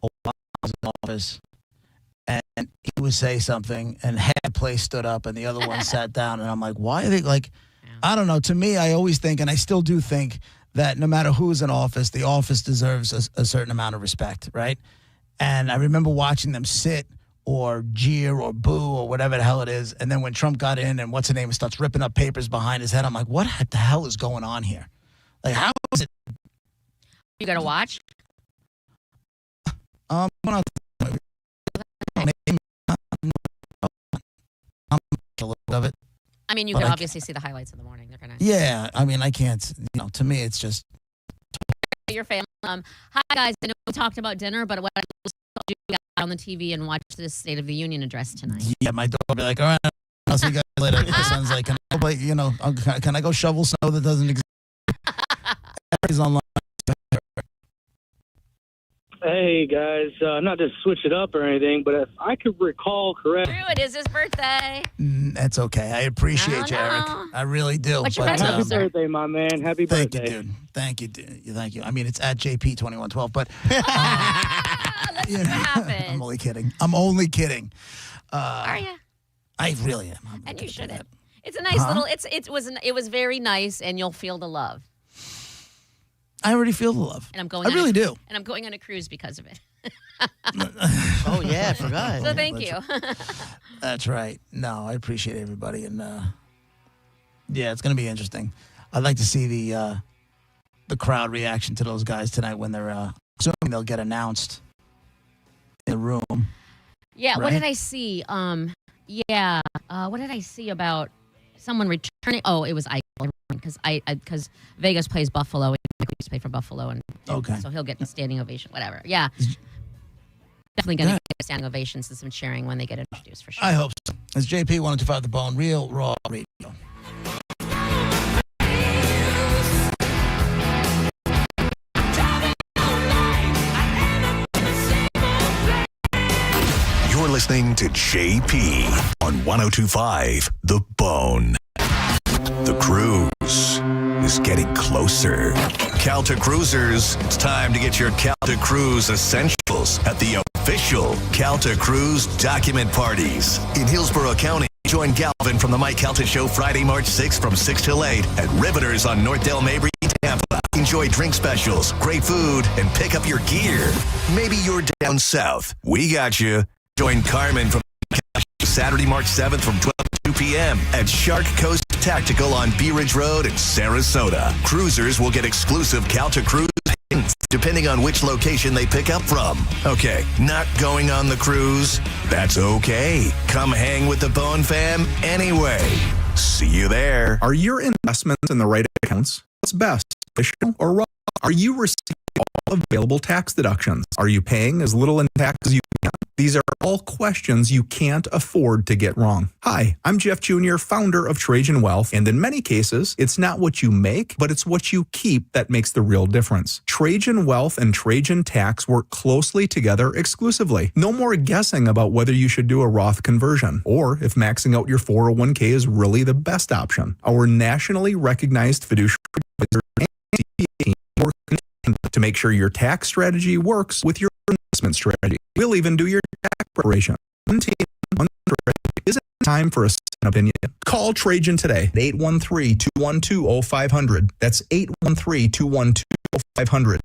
Obama was in office, and he would say something, and half the place stood up, and the other one sat down, and I'm like, why are they like? I don't know. To me, I always think, and I still do think, that no matter who's in office, the office deserves a certain amount of respect, right? And I remember watching them sit or jeer or boo or whatever the hell it is. And then when Trump got in and what's her name starts ripping up papers behind his head, I'm like, what the hell is going on here? Like, how is it? You got to watch? I'm a little of it. I mean, you But can I obviously see the highlights in the morning. They're gonna. Yeah, I mean, I can't. To me, it's just. Your family. Hi guys. I know we talked about dinner, but what I was you got on the TV and watch this State of the Union address tonight. Yeah, my dog will be like, all right, I'll see you guys later. My son's like, can I go shovel snow that doesn't exist? Everybody's online. Hey guys, not to switch it up or anything, but if I could recall correct, True, it is his birthday. That's okay. I appreciate you, Eric. I really do. What's your but, birthday, happy sir? birthday, my man. Happy Thank birthday. you, dude. Thank you, dude. Thank you. I mean, it's at JP2112, but Let's see what happens. I'm only kidding. I'm only kidding. Are you? I really am. And you shouldn't. It's a nice little. It was very nice, and you'll feel the love. I already feel the love. And I'm going. I really do. And I'm going on a cruise because of it. Oh, yeah, I forgot. So thank you. That's right. No, I appreciate everybody. And yeah, it's going to be interesting. I'd like to see the crowd reaction to those guys tonight when they're assuming they'll get announced in the room. Yeah, what Right? did I see? What did I see about someone returning? Oh, it was Eichel because Vegas plays Buffalo and he used to play for Buffalo, and Okay. so he'll get a standing ovation, whatever. Yeah, definitely going to get a standing ovation and some cheering when they get introduced for sure. I hope so. It's JP 1025 The Bone, Real Raw Radio. You're listening to JP on 1025 The Bone. The cruise is getting closer. Calta Cruisers, it's time to get your Calta Cruise essentials at the official Calta Cruise document parties in Hillsborough County. Join Galvin from the Mike Calta Show Friday, March 6th from 6 till 8 at Riveters on North Del Mabry, Tampa. Enjoy drink specials, great food, and pick up your gear. Maybe you're down south. We got you. Join Carmen from Saturday, March 7th from 12 to 2 p.m. at Shark Coast Tactical on Bee Ridge Road in Sarasota. Cruisers will get exclusive Calta Cruise hints depending on which location they pick up from. Okay, not going on the cruise? That's okay. Come hang with the Bone fam anyway. See you there. Are your investments in the right accounts? What's best, official or raw? Are you receiving all available tax deductions? Are you paying as little in tax as you can? These are all questions you can't afford to get wrong. Hi, I'm Jeff Jr., founder of Trajan Wealth, and in many cases, it's not what you make, but it's what you keep that makes the real difference. Trajan Wealth and Trajan Tax work closely together exclusively. No more guessing about whether you should do a Roth conversion, or if maxing out your 401k is really the best option. Our nationally recognized fiduciary advisor and CPA team work to make sure your tax strategy works with your investment strategy. We'll even do your tax preparation. Is it time for a second opinion? Call Trajan today at 813-212-0500. That's 813-212-0500.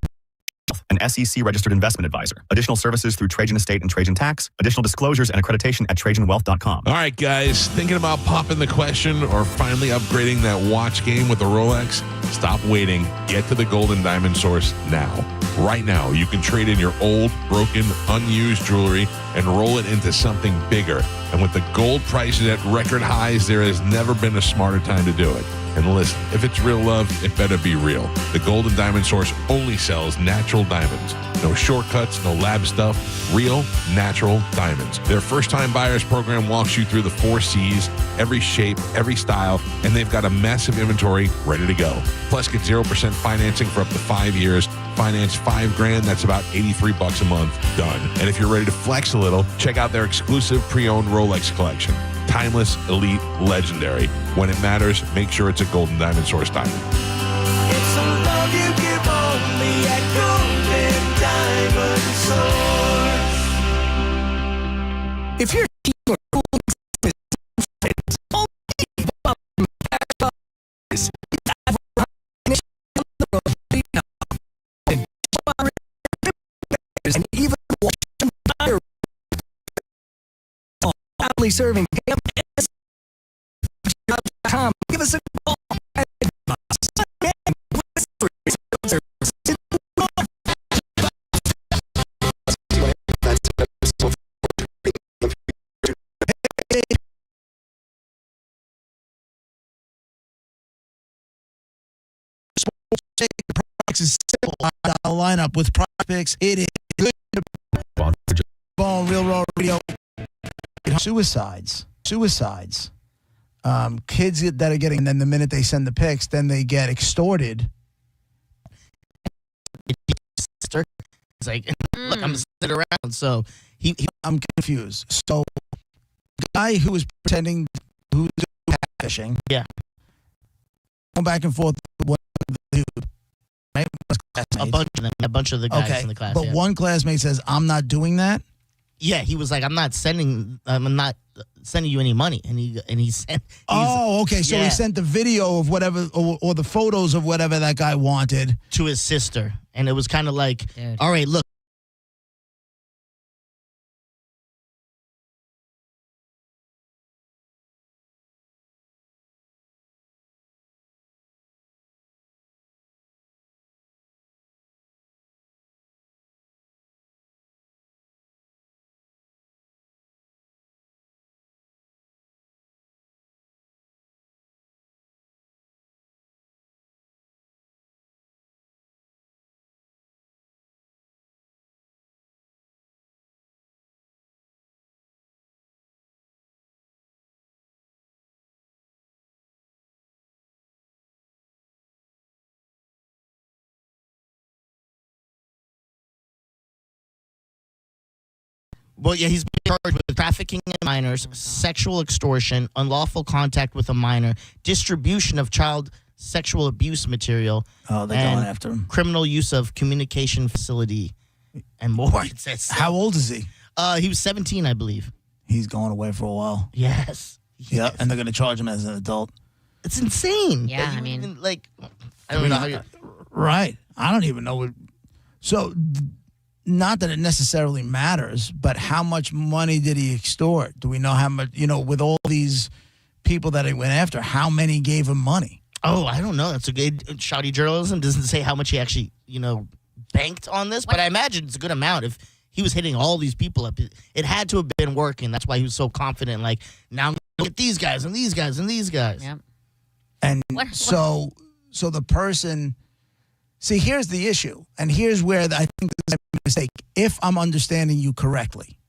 An SEC registered investment advisor. Additional services through Trajan Estate and Trajan Tax. Additional disclosures and accreditation at TrajanWealth.com. All right, guys, thinking about popping the question or finally upgrading that watch game with the Rolex? Stop waiting. Get to the Golden Diamond Source now. Right now, you can trade in your old, broken, unused jewelry and roll it into something bigger. And with the gold prices at record highs, there has never been a smarter time to do it. And listen, if it's real love, it better be real. The Golden Diamond Source only sells natural diamonds. No shortcuts, no lab stuff. Real, natural diamonds. Their first-time buyers program walks you through the 4 C's, every shape, every style, and they've got a massive inventory ready to go. Plus, get 0% financing for up to 5 years. Finance $5,000, that's about $83 a month. Done. And if you're ready to flex a little, check out their exclusive pre-owned Rolex collection. Timeless, elite, legendary. When it matters, make sure it's a Golden Diamond Source diamond. It's a love you give only at Golden Diamond Source. If you're and even serving Tom, give us a call. Is simple. Lineup with prospects. It is good. Bone, Real Raw Radio. Suicides. Kids that are getting, and then the minute they send the pics, then they get extorted. It's like, look, I'm sitting around. So I'm confused. So, the guy who was pretending who's fishing, yeah, going back and forth with one dude, right? a bunch of the guys in the class. But one classmate says, "I'm not doing that." Yeah, he was like, I'm not sending you any money, and he sent. Okay. So he sent the video of whatever, or the photos of whatever that guy wanted to his sister, and it was kind of like, all right, look, Well, yeah, he's been charged with trafficking in minors, sexual extortion, unlawful contact with a minor, distribution of child sexual abuse material. Oh, they're and going after him. Criminal use of communication facility and more. It says. How old is he? He was 17, I believe. He's going away for a while. Yes. Yeah, and they're going to charge him as an adult. It's insane. Yeah, Like, I mean, even, like, I don't know how you. Right. I don't even know what. So, not that it necessarily matters, but how much money did he extort? Do we know how much, with all these people that he went after, how many gave him money? Oh, I don't know. That's a good shoddy journalism. Doesn't say how much he actually, banked on this, but I imagine it's a good amount. If he was hitting all these people up, it had to have been working. That's why he was so confident. Like, now I'm going to get these guys and these guys and these guys. Yeah. And so the person, see, here's the issue, and here's where I think there's a mistake. If I'm understanding you correctly,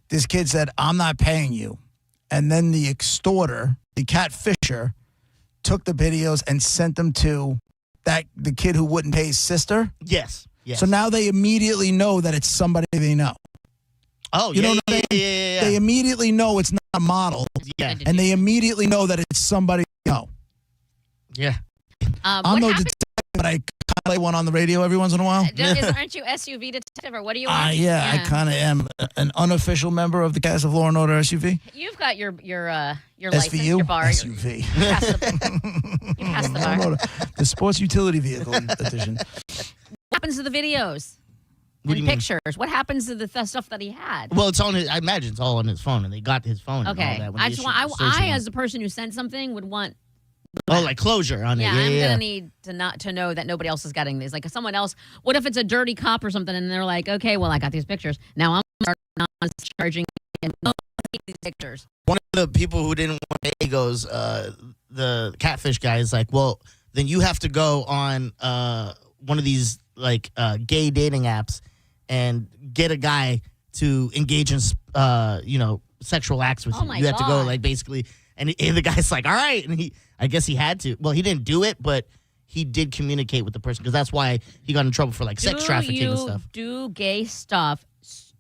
this kid said, I'm not paying you. And then the extorter, the catfisher, took the videos and sent them to the kid who wouldn't pay his sister. Yes. Yes. So now they immediately know that it's somebody they know. Oh, You yeah, know what I yeah, mean? yeah, yeah. They immediately know it's not a model. Yeah. And they immediately know that it's somebody they know. Yeah. I'm no detective, but I kind of play one on the radio every once in a while. Aren't you SUV detective or what do you want? Yeah, I kind of am an unofficial member of the cast of Law and Order SUV. You've got your license, SVU? your bar. SUV. You passed the bar. The Sports Utility Vehicle Edition. What happens to the videos What do and you mean? pictures? What happens to the stuff that he had? Well, it's on his. I imagine it's all on his phone, and they got his phone. Okay, And all that when I they just issued want. the search I warrant. as the person who sent something, would want. Oh, like closure on Yeah, it. I'm Yeah. gonna need to know that nobody else is getting these. Like if someone else. What if it's a dirty cop or something, and they're like, okay, well, I got these pictures. Now I'm charging and these pictures. One of the people who didn't want to pay goes, the catfish guy is like, well, then you have to go on one of these like gay dating apps and get a guy to engage in sexual acts with Oh you. my You have to go God. like basically, and the guy's like, all right, and I guess he had to. Well, he didn't do it, but he did communicate with the person because that's why he got in trouble for like sex trafficking and stuff. Do gay stuff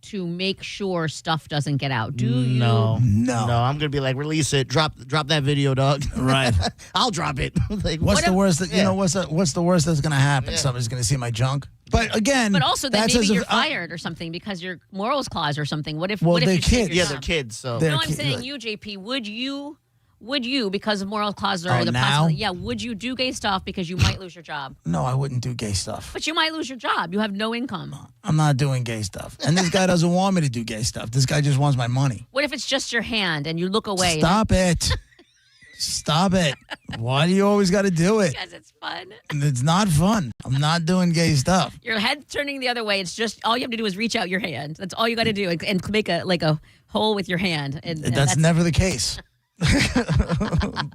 to make sure stuff doesn't get out? Do No, you? no. I'm gonna be like, release it, drop that video, dog. Right. I'll drop it. Like, What's the worst? Yeah. What's the worst that's going to happen? Somebody's going to see my junk. But again, But also, then that's maybe as you're if- fired or something because your morals clause or something. What if? Well, what if they're you say kids. your Yeah, job? they're kids. So They're No, I'm kids, saying like- you, JP. Would you because of moral clause or Oh, the now? possibility? Yeah. Would you do gay stuff because you might lose your job? No, I wouldn't do gay stuff. But you might lose your job. You have no income. I'm not doing gay stuff. And this guy doesn't want me to do gay stuff. This guy just wants my money. What if it's just your hand and you look away? Stop it. Stop it. Why do you always got to do it? Because it's fun. It's not fun. I'm not doing gay stuff. Your head turning the other way. It's just all you have to do is reach out your hand. That's all you got to do, and make a hole with your hand. And That's never the case.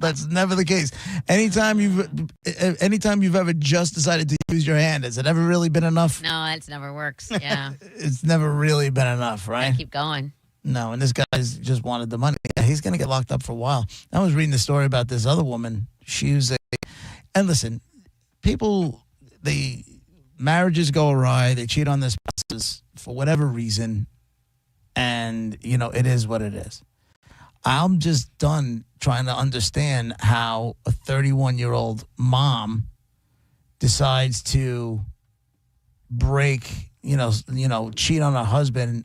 That's never the case. Anytime you've ever just decided to use your hand, has it ever really been enough? No, it never works. Yeah, It's never really been enough, right? keep going. No, and this guy's just wanted the money. Yeah, he's going to get locked up for a while. I was reading the story about this other woman. And listen, marriages go awry. They cheat on their spouses for whatever reason. And, it is what it is. I'm just done trying to understand how a 31-year-old mom decides to break, cheat on her husband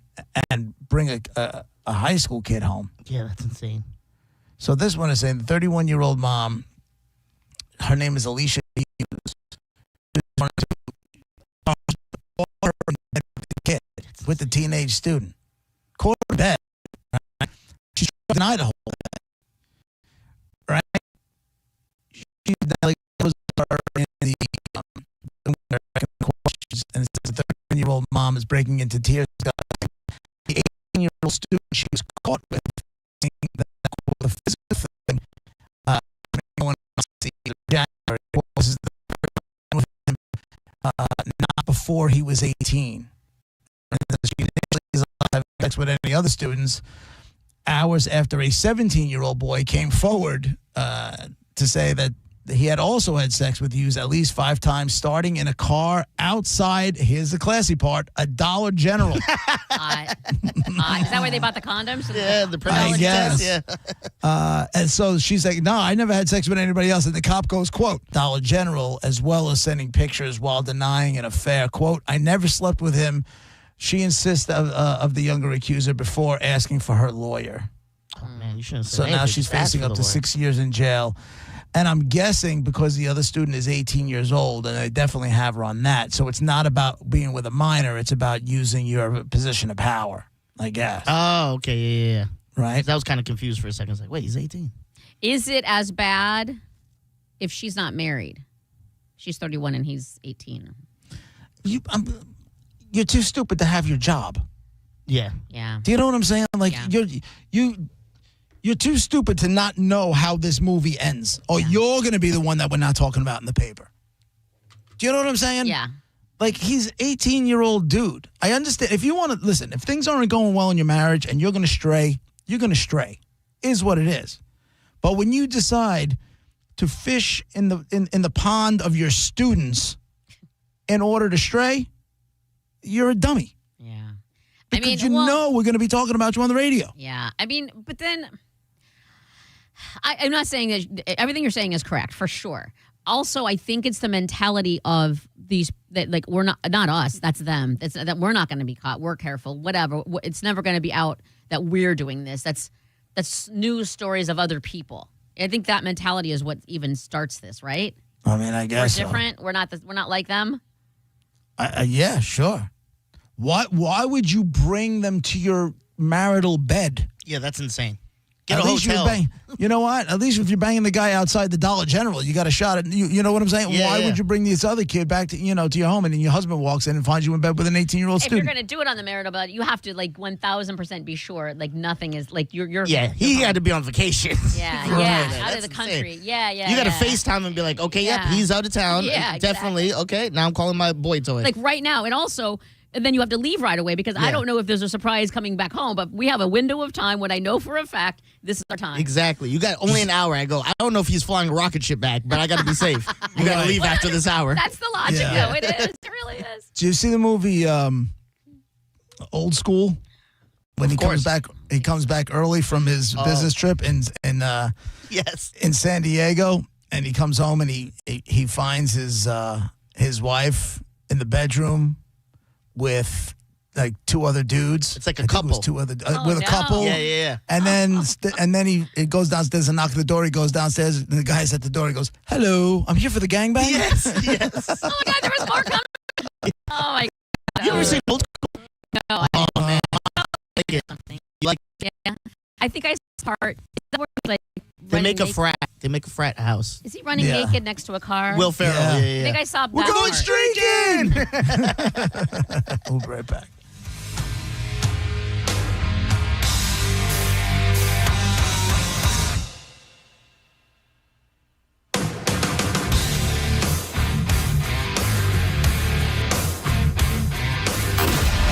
and bring a high school kid home. yeah, that's insane. So this one is saying the 31-year-old mom, her name is Alicia Hughes, with the teenage student. Caught her in bed. Right? She's denied the whole thing. Right? She goes in the questions, and it says the 31-year-old mom is breaking into tears. The 18-year-old student she was caught with saying that the physical thing anyone else see January was with him, not before he was 18. She initially had sex with any other students hours after a 17-year-old boy came forward to say that he had also had sex with Hughes at least 5 times, starting in a car outside, here's the classy part, a Dollar General. Is that where they bought the condoms? Yeah, the I pregnancy guess. test. Yeah. And so she's like, no, I never had sex with anybody else. And the cop goes, quote, Dollar General, as well as sending pictures while denying an affair. Quote, I never slept with him. She insists of the younger accuser before asking for her lawyer. Oh, man, you shouldn't say So now anything. she's Just ask facing for up the to lawyer. 6 years in jail. And I'm guessing because the other student is 18 years old, and they definitely have her on that. So it's not about being with a minor. It's about using your position of power, I guess. Oh, okay. Yeah. Right? I was kind of confused for a second. I was like, wait, he's 18. Is it as bad if she's not married? She's 31 and he's 18. You're too stupid to have your job. Yeah. Yeah. Do you know what I'm saying? Like you're too stupid to not know how this movie ends. Or you're going to be the one that we're not talking about in the paper. Do you know what I'm saying? Yeah. Like, he's 18-year-old dude. I understand. If you want to listen, if things aren't going well in your marriage and you're going to stray, you're going to stray. Is what it is. But when you decide to fish in the pond of your students in order to stray, you're a dummy. Yeah. Because know we're going to be talking about you on the radio. Yeah. I mean, but then I'm not saying that everything you're saying is correct, for sure. Also, I think it's the mentality of these that, like, we're not us, that's them. It's that we're not going to be caught. We're careful, whatever. It's never going to be out that we're doing this. That's news stories of other people. I think that mentality is what even starts this, right? I mean, I guess we're different. We're not like them. Yeah, sure. Why would you bring them to your marital bed? Yeah, that's insane. Get At a least hotel. You know what? At least if you're banging the guy outside the Dollar General, you got a shot at you know what I'm saying? Yeah, Why yeah. would you bring this other kid back to to your home and then your husband walks in and finds you in bed with an 18-year-old If you're student? going to do it on the marital bed, you have to 1,000% be sure nothing is you're. Yeah, he had to be on vacation. Yeah, Right. yeah, out That's of the country. insane. Yeah. You got to FaceTime and be like, okay, yep, Yeah. he's out of town. Yeah, Definitely. Okay, now I'm calling my boy toy. Like right now, and also. And then you have to leave right away because I don't know if there's a surprise coming back home, but we have a window of time when I know for a fact this is our time. Exactly. You got only an hour. I go, I don't know if he's flying a rocket ship back, but I got to be safe. You got to leave after this hour. That's the logic, Yeah. though. It is. It really is. Did you see the movie Old School? When he comes back early from his business trip in yes, in San Diego, and he comes home and he finds his wife in the bedroom with like 2 other dudes. It's like a I think couple. It was 2 other with a couple. Yeah. And then it goes downstairs. There's a knock at the door. He goes downstairs, and the guy's at the door. He goes, "Hello, I'm here for the gangbang." Yes. Oh my God, there was more coming. Oh my God. You ever seen Old School? No. Oh man, you like? Yeah. I think I saw part. Is that where he's, They make a running frat. They make a frat house. Is he running naked next to a car? Will Ferrell. Yeah. I think I saw. We're that going part. streaking. We'll be right back.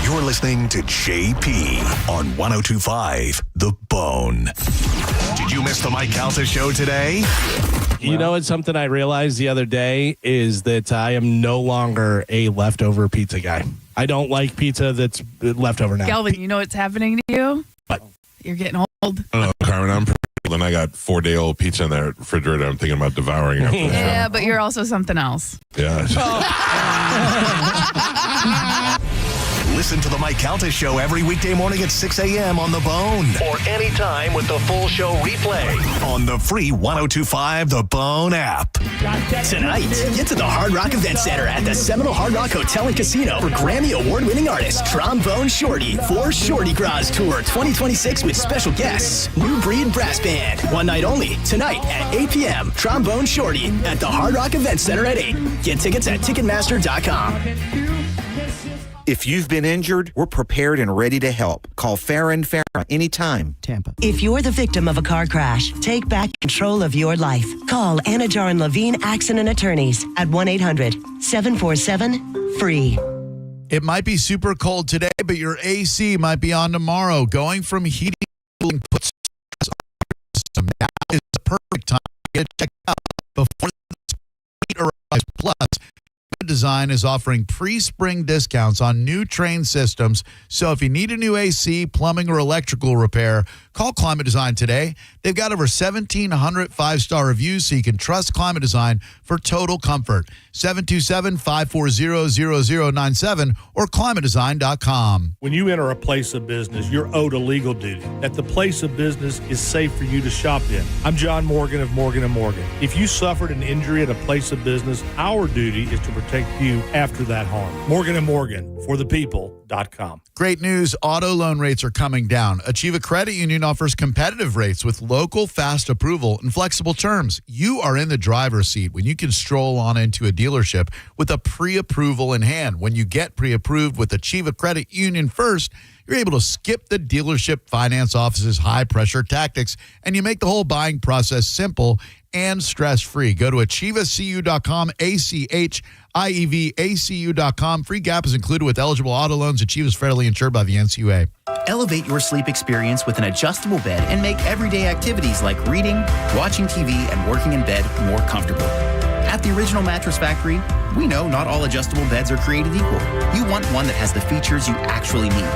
You're listening to JP on 102.5 The Bone. Did you miss the Mike Calta show today? You know, it's something I realized the other day is that I am no longer a leftover pizza guy. I don't like pizza that's leftover now. Galvin, you know what's happening to you? What? You're getting old. I don't know, Carmen. I'm pretty old, and I got 4-day-old pizza in the refrigerator. I'm thinking about devouring after the Yeah, but you're also something else. show. Yeah. Listen to the Mike Calta show every weekday morning at 6 a.m. on The Bone. Or anytime with the full show replay. On the free 102.5 The Bone app. Tonight, get to the Hard Rock Event Center at the Seminole Hard Rock Hotel and Casino for Grammy Award-winning artist Trombone Shorty for Shorty Gras Tour 2026 with special guests, New Breed Brass Band. One night only, tonight at 8 p.m. Trombone Shorty at the Hard Rock Event Center at 8. Get tickets at Ticketmaster.com. If you've been injured, we're prepared and ready to help. Call Farah & Farah anytime. Tampa. If you're the victim of a car crash, take back control of your life. Call Anajar and Levine Accident Attorneys at 1-800-747-FREE. It might be super cold today, but your AC might be on tomorrow. Going from heating to cooling puts stress on your system. Now is the perfect time to get checked out before Design is offering pre-spring discounts on new Trane systems. So if you need a new AC, plumbing, or electrical repair, call Climate Design today. They've got over 1,700 five-star reviews, so you can trust Climate Design for total comfort. 727-540-0097 or climatedesign.com. When you enter a place of business, you're owed a legal duty that the place of business is safe for you to shop in. I'm John Morgan of Morgan & Morgan. If you suffered an injury at a place of business, our duty is to protect you after that harm. Morgan & Morgan, for the people.com. Great news. Auto loan rates are coming down. Achieva Credit Union offers competitive rates with local, fast approval and flexible terms. You are in the driver's seat when you can stroll on into a dealership with a pre-approval in hand. When you get pre-approved with Achieva Credit Union first, you're able to skip the dealership finance office's high-pressure tactics, and you make the whole buying process simple and stress-free. Go to achievacu.com, ACHIEVACU.com. Free gap is included with eligible auto loans. Achieva is federally insured by the NCUA. Elevate your sleep experience with an adjustable bed and make everyday activities like reading, watching TV, and working in bed more comfortable. At the Original Mattress Factory, we know not all adjustable beds are created equal. You want one that has the features you actually need,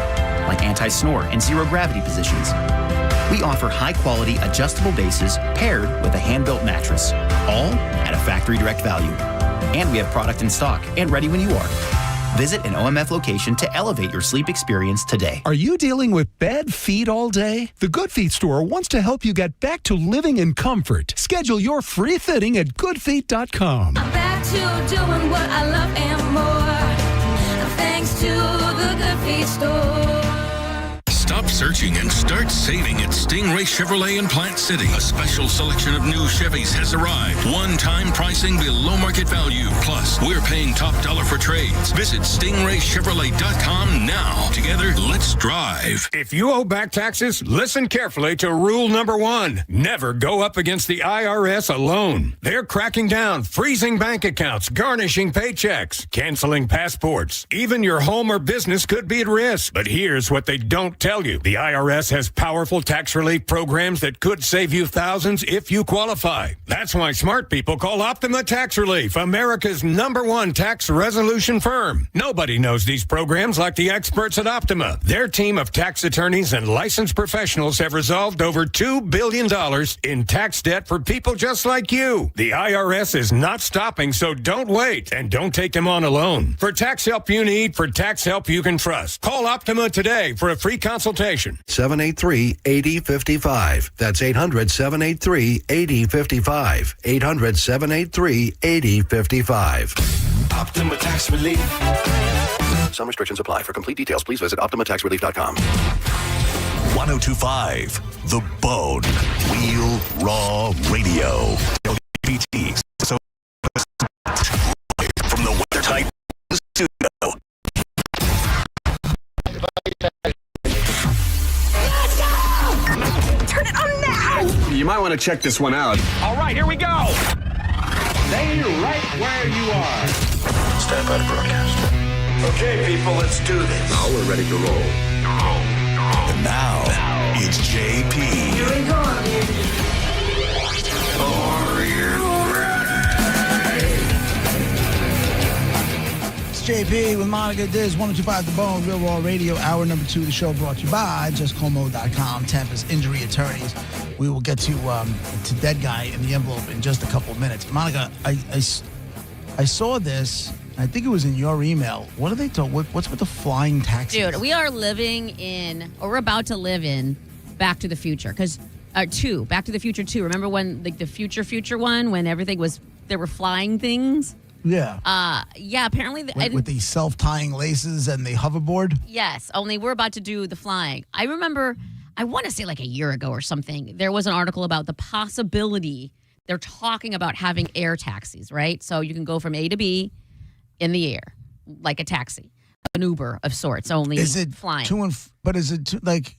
like anti-snore and zero-gravity positions. We offer high-quality adjustable bases paired with a hand-built mattress, all at a factory direct value. And we have product in stock and ready when you are. Visit an OMF location to elevate your sleep experience today. Are you dealing with bad feet all day? The Good Feet store wants to help you get back to living in comfort. Schedule your free fitting at goodfeet.com. I'm back to doing what I love and more, thanks to the Good Feet store. Stop searching and start saving at Stingray Chevrolet in Plant City. A special selection of new Chevys has arrived. One-time pricing below market value. Plus, we're paying top dollar for trades. Visit StingrayChevrolet.com now. Together, let's drive. If you owe back taxes, listen carefully to rule number 1. Never go up against the IRS alone. They're cracking down, freezing bank accounts, garnishing paychecks, canceling passports. Even your home or business could be at risk. But here's what they don't tell you. The IRS has powerful tax relief programs that could save you thousands if you qualify. That's why smart people call Optima Tax Relief, America's #1 tax resolution firm. Nobody knows these programs like the experts at Optima. Their team of tax attorneys and licensed professionals have resolved over $2 billion in tax debt for people just like you. The IRS is not stopping, so don't wait and don't take them on alone. For tax help you need, for tax help you can trust, call Optima today for a free consultation. 783-8055. That's 800-783-8055. 800-783-8055. Optima Tax Relief. Some restrictions apply. For complete details, please visit OptimaTaxRelief.com. 1025 The Bone. Real Raw Radio. WPT. So from the Weathertight studio. Turn it on now! You might want to check this one out. All right, here we go. Stay right where you are. Stand by to broadcast. Okay, people, let's do this. Now we're ready to roll. And now, it's JP. Here we go. Are you ready? It's JP with Monica Diz, 1025 The Bone, Real Raw Radio, hour number 2. The show brought to you by JustComo.com, Tampa's injury attorneys. We will get to Dead Guy in the Envelope in just a couple of minutes. Monica, I saw this. I think it was in your email. What are they told? What's with the flying taxis? Dude, we are living in, or we're about to live in, Back to the Future. Because, Back to the Future 2. Remember when, like, the future one, when everything was, there were flying things? Yeah. Yeah, apparently. With the self-tying laces and the hoverboard? Yes, only we're about to do the flying. I remember, I want to say like a year ago or something, there was an article about the possibility, they're talking about having air taxis, right? So you can go from A to B in the air, like a taxi, an Uber of sorts, only is it flying. But is it like...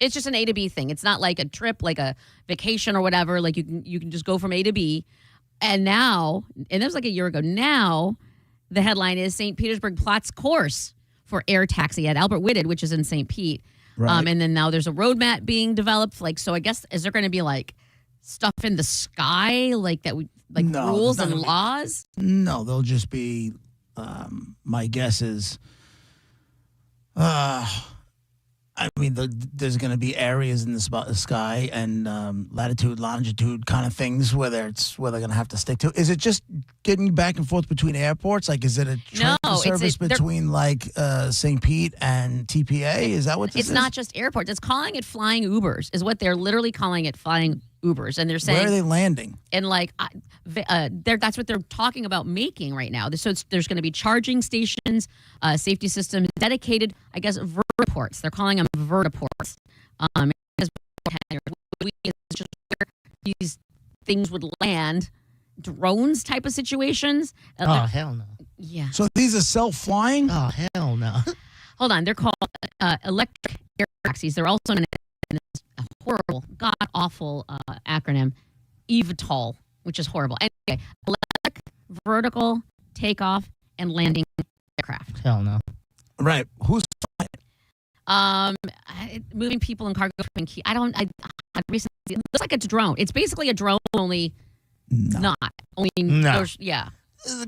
It's just an A to B thing. It's not like a trip, like a vacation or whatever. Like you can just go from A to B. And now, and that was like a year ago, now the headline is St. Petersburg plots course for air taxi at Albert Whitted, which is in St. Pete. Right. And then now there's a roadmap being developed. Like, so I guess, is there going to be like stuff in the sky, like that, rules and laws? No, they'll just be My guess is, there's going to be areas in the sky and latitude, longitude kind of things where they're going to have to stick to. Is it just getting back and forth between airports? Like, is it a train service between St. Pete and TPA? Is that what this is? It's not just airports. It's calling it flying Ubers. Is what they're literally calling it, flying Ubers, and they're saying where are they landing? And that's what they're talking about making right now. So there's going to be charging stations, safety systems, dedicated, I guess, vertiports. They're calling them vertiports. It's just where these things would land, drones type of situations. Hell no. Yeah. So these are self-flying? Oh, hell no. Hold on. They're called electric air taxis. They're also known as a horrible, god-awful acronym, eVTOL, which is horrible. Anyway, electric, vertical, takeoff, and landing aircraft. Hell no. Right. Who's flying? Moving people and cargo from key. I recently, it looks like it's a drone. It's basically a drone, only not. Only No. Yeah. See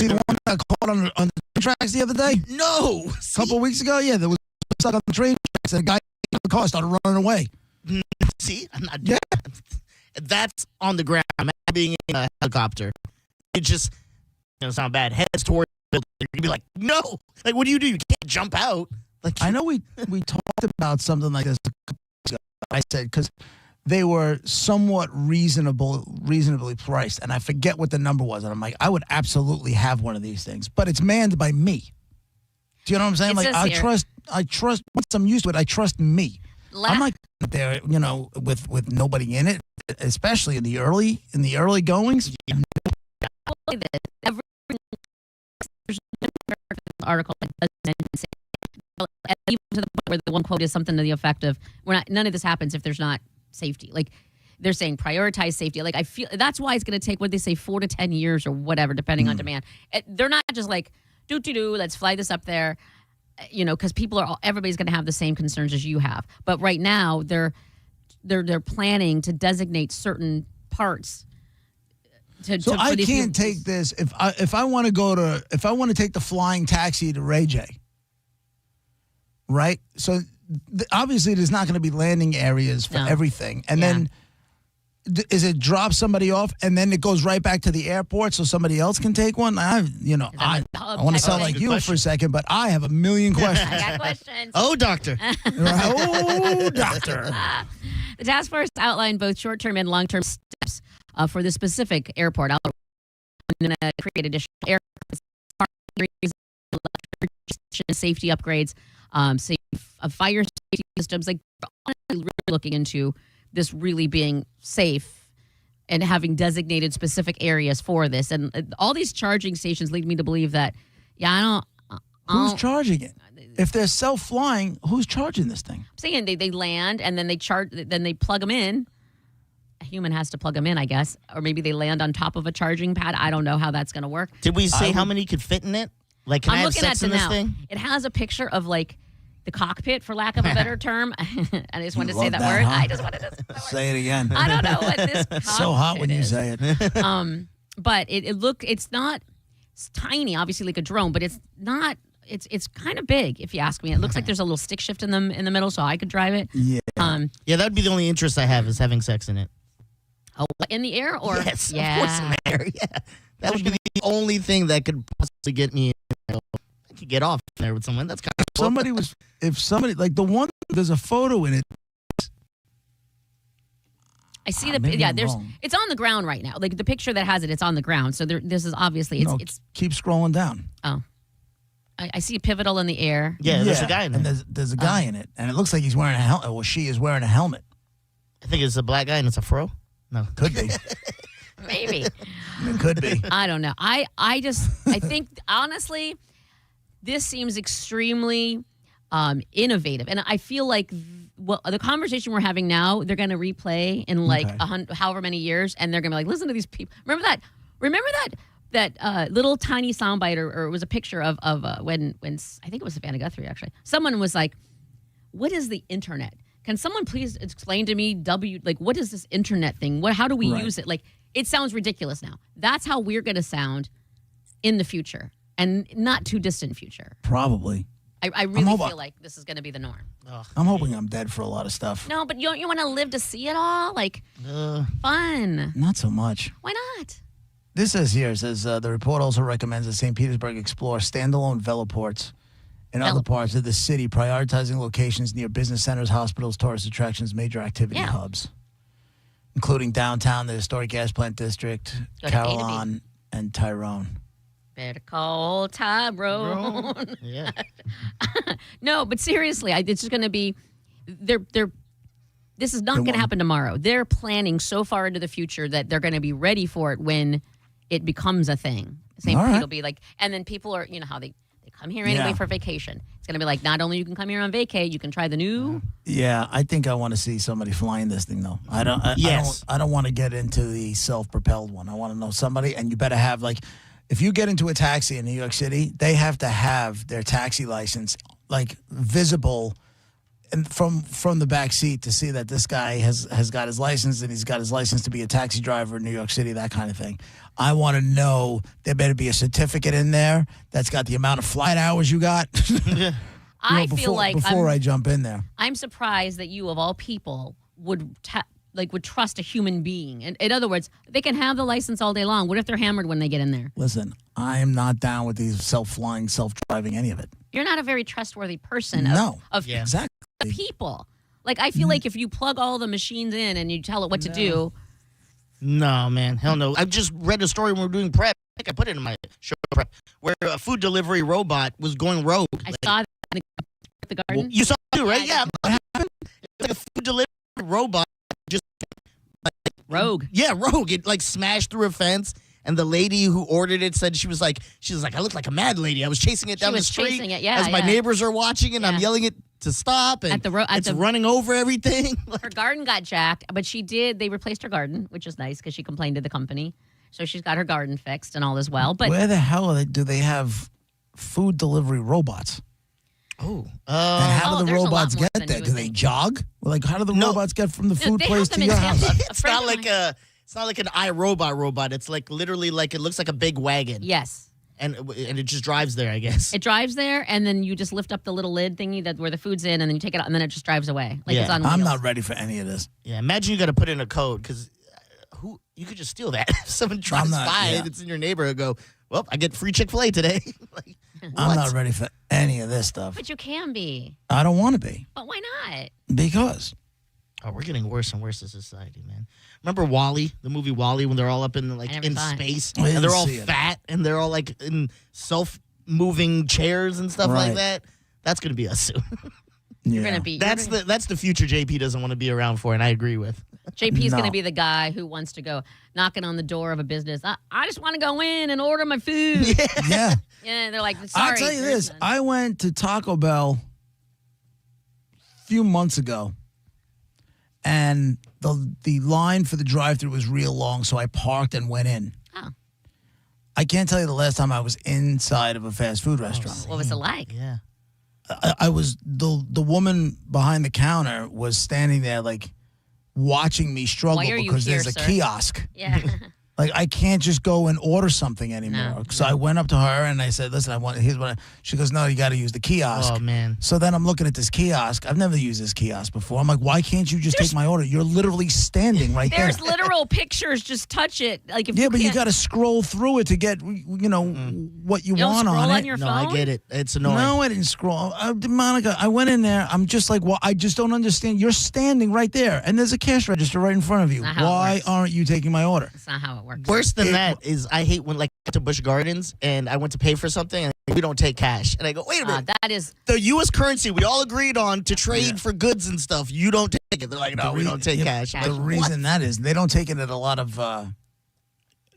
the one that caught on the tracks the other day? No. A couple of weeks ago? Yeah, there was stuck on the train tracks and a guy in the car started running away. See? I'm not doing that. That's on the ground. I'm being in a helicopter. It just, sound bad. Heads toward the building. You'd be like, no. Like, what do? You can't jump out. Like, I know we talked about something like this a couple weeks ago. I said, because they were somewhat reasonably priced, and I forget what the number was. And I'm like, I would absolutely have one of these things, but it's manned by me. Do you know what I'm saying? Like, I trust. Once I'm used to it, I trust me. I'm not there, with nobody in it, especially in the early goings. There's an article that does mention, even to the point where the one quote is something to the effect of, none of this happens if there's not safety. Like, they're saying prioritize safety. Like, I feel that's why it's going to take, what they say, 4 to 10 years or whatever, depending on demand. They're not just like, let's fly this up there, because everybody's going to have the same concerns as you have. But right now, they're planning to designate certain parts. So I can't take this if I want to take the flying taxi to Ray J. Right? So obviously there's not going to be landing areas for everything. And then is it drop somebody off and then it goes right back to the airport so somebody else can take one? I want to sound like you for a second, but I have a million questions. I got questions. Oh, doctor. Oh, doctor. The task force outlined both short-term and long-term steps for the specific airport. I'm going to create additional airports, safety upgrades, fire safety systems. Like, honestly, really looking into this really being safe and having designated specific areas for this. And all these charging stations lead me to believe that, who's charging it? If they're self-flying, who's charging this thing? I'm saying they land and then they plug them in. A human has to plug them in, I guess. Or maybe they land on top of a charging pad. I don't know how that's going to work. Did we say how many could fit in it? Like, can I have sex in this thing? It has a picture of, like, the cockpit, for lack of a better term. I just wanted to say that word. Huh? I just wanted to say that word. Say it again. I don't know what this cockpit It's so hot when you say it. But it's not, it's tiny, obviously like a drone, but it's not, it's kind of big, if you ask me. It looks like there's a little stick shift in the middle, so I could drive it. Yeah. Yeah, that'd be the only interest I have, is having sex in it. Oh, in the air? Or yes, of course in the air, yeah. That would be the only thing that could possibly get me, I could get off there with someone. That's kind of cool. If somebody, like the one, there's a photo in it. I see wrong. it's on the ground right now. Like, the picture that has it's on the ground. So this is obviously, it's keep scrolling down. Oh. I see a pivotal in the air. Yeah, there's a guy in it. And there's a guy in it. And it looks like he's wearing a helmet. Well, she is wearing a helmet. I think it's a black guy and it's a fro. No. Could be. Maybe. It could be. I don't know. I think, honestly, this seems extremely innovative. And I feel like the conversation we're having now, they're going to replay in however many years. And they're going to be like, listen to these people. Remember that little tiny soundbite, or it was a picture of when I think it was Savannah Guthrie, actually. Someone was like, what is the internet? Can someone please explain to me what is this internet thing? How do we use it? Like, It sounds ridiculous now. That's how we're going to sound in the future and not too distant future. Probably. I really feel like this is going to be the norm. I'm hoping I'm dead for a lot of stuff. No, but you want to live to see it all? Like, fun. Not so much. Why not? This says here, the report also recommends that St. Petersburg explore standalone velaports in other parts of the city, prioritizing locations near business centers, hospitals, tourist attractions, major activity hubs, including downtown, the historic gas plant district, Caroline, and Tyrone. Better call Tyrone. Yeah. No, but seriously, it's just going to be. This is not going to happen tomorrow. They're planning so far into the future that they're going to be ready for it when it becomes a thing. St. Pete will be like, and then people are, how they come here anyway for vacation. It's going to be like, not only you can come here on vacay, you can try the new. Yeah, I think I want to see somebody flying this thing though. I don't want to get into the self-propelled one. I want to know somebody, and you better have if you get into a taxi in New York City, they have to have their taxi license visible and from the back seat to see that this guy has got his license and he's got his license to be a taxi driver in New York City, that kind of thing. I want to know there better be a certificate in there that's got the amount of flight hours you got. I feel like before I jump in there. I'm surprised that you, of all people, would trust a human being. In other words, they can have the license all day long. What if they're hammered when they get in there? Listen, I am not down with these self-flying, self-driving, any of it. You're not a very trustworthy person. Of exactly. People. I feel like if you plug all the machines in and you tell it what to do. No, man. Hell no. I just read a story when we were doing prep. I think I put it in my show prep, where a food delivery robot was going rogue. I saw that in the garden. Well, you saw it too, right? Yeah. It's like a food delivery robot just rogue. Yeah, rogue. It smashed through a fence. And the lady who ordered it said she was like, I looked like a mad lady. I was chasing it down the street as my neighbors are watching it. And I'm yelling it to stop. And it's running over everything. Her garden got jacked, but they replaced her garden, which is nice because she complained to the company. So she's got her garden fixed and all is well. But where the hell do they have food delivery robots? Oh. And how do the robots get there? Do they jog? How do the robots get from the food place to your house? It's not like It's not like an iRobot robot. It's literally it looks like a big wagon. Yes. And it just drives there, I guess. It drives there, and then you just lift up the little lid thingy where the food's in, and then you take it out, and then it just drives away. It's on wheels. I'm not ready for any of this. Yeah, imagine you got to put in a code, because you could just steal that. If someone tries to buy it, it's in your neighborhood, go, well, I get free Chick-fil-A today. I'm not ready for any of this stuff. But you can be. I don't want to be. But why not? Because. Oh, we're getting worse and worse as a society, man. Remember WALL-E, the movie WALL-E, when they're all up in space and they're all fat and they're all in self-moving chairs and stuff like that? That's going to be us soon. You're going to be. That's the future JP doesn't want to be around for, and I agree with. JP is going to be the guy who wants to go knocking on the door of a business. I just want to go in and order my food. Yeah. Yeah, they're like, sorry. I'll tell you this. I went to Taco Bell a few months ago, and the line for the drive-thru was real long, so I parked and went in. Oh. I can't tell you the last time I was inside of a fast food restaurant. What was it like? Yeah. I was the woman behind the counter was standing there watching me struggle because there's a kiosk. Yeah. I can't just go and order something anymore. So I went up to her and I said, listen, she goes, no, you got to use the kiosk. Oh, man. So then I'm looking at this kiosk. I've never used this kiosk before. I'm like, why can't you just take my order? You're literally standing right there. There's literal pictures. Just touch it. But you got to scroll through it to get, what you want on it. Your phone? No, I get it. It's annoying. No, I didn't scroll. Monica, I went in there. I'm just like, well, I just don't understand. You're standing right there, and there's a cash register right in front of you. Why aren't you taking my order? That's not how it works. Worse than that is I hate when I went to Busch Gardens and I went to pay for something and we don't take cash. And I go, wait a minute. That is the U.S. currency we all agreed on to trade for goods and stuff. You don't take it. They're like, no, we don't take cash. The reason that is they don't take it at a lot of, I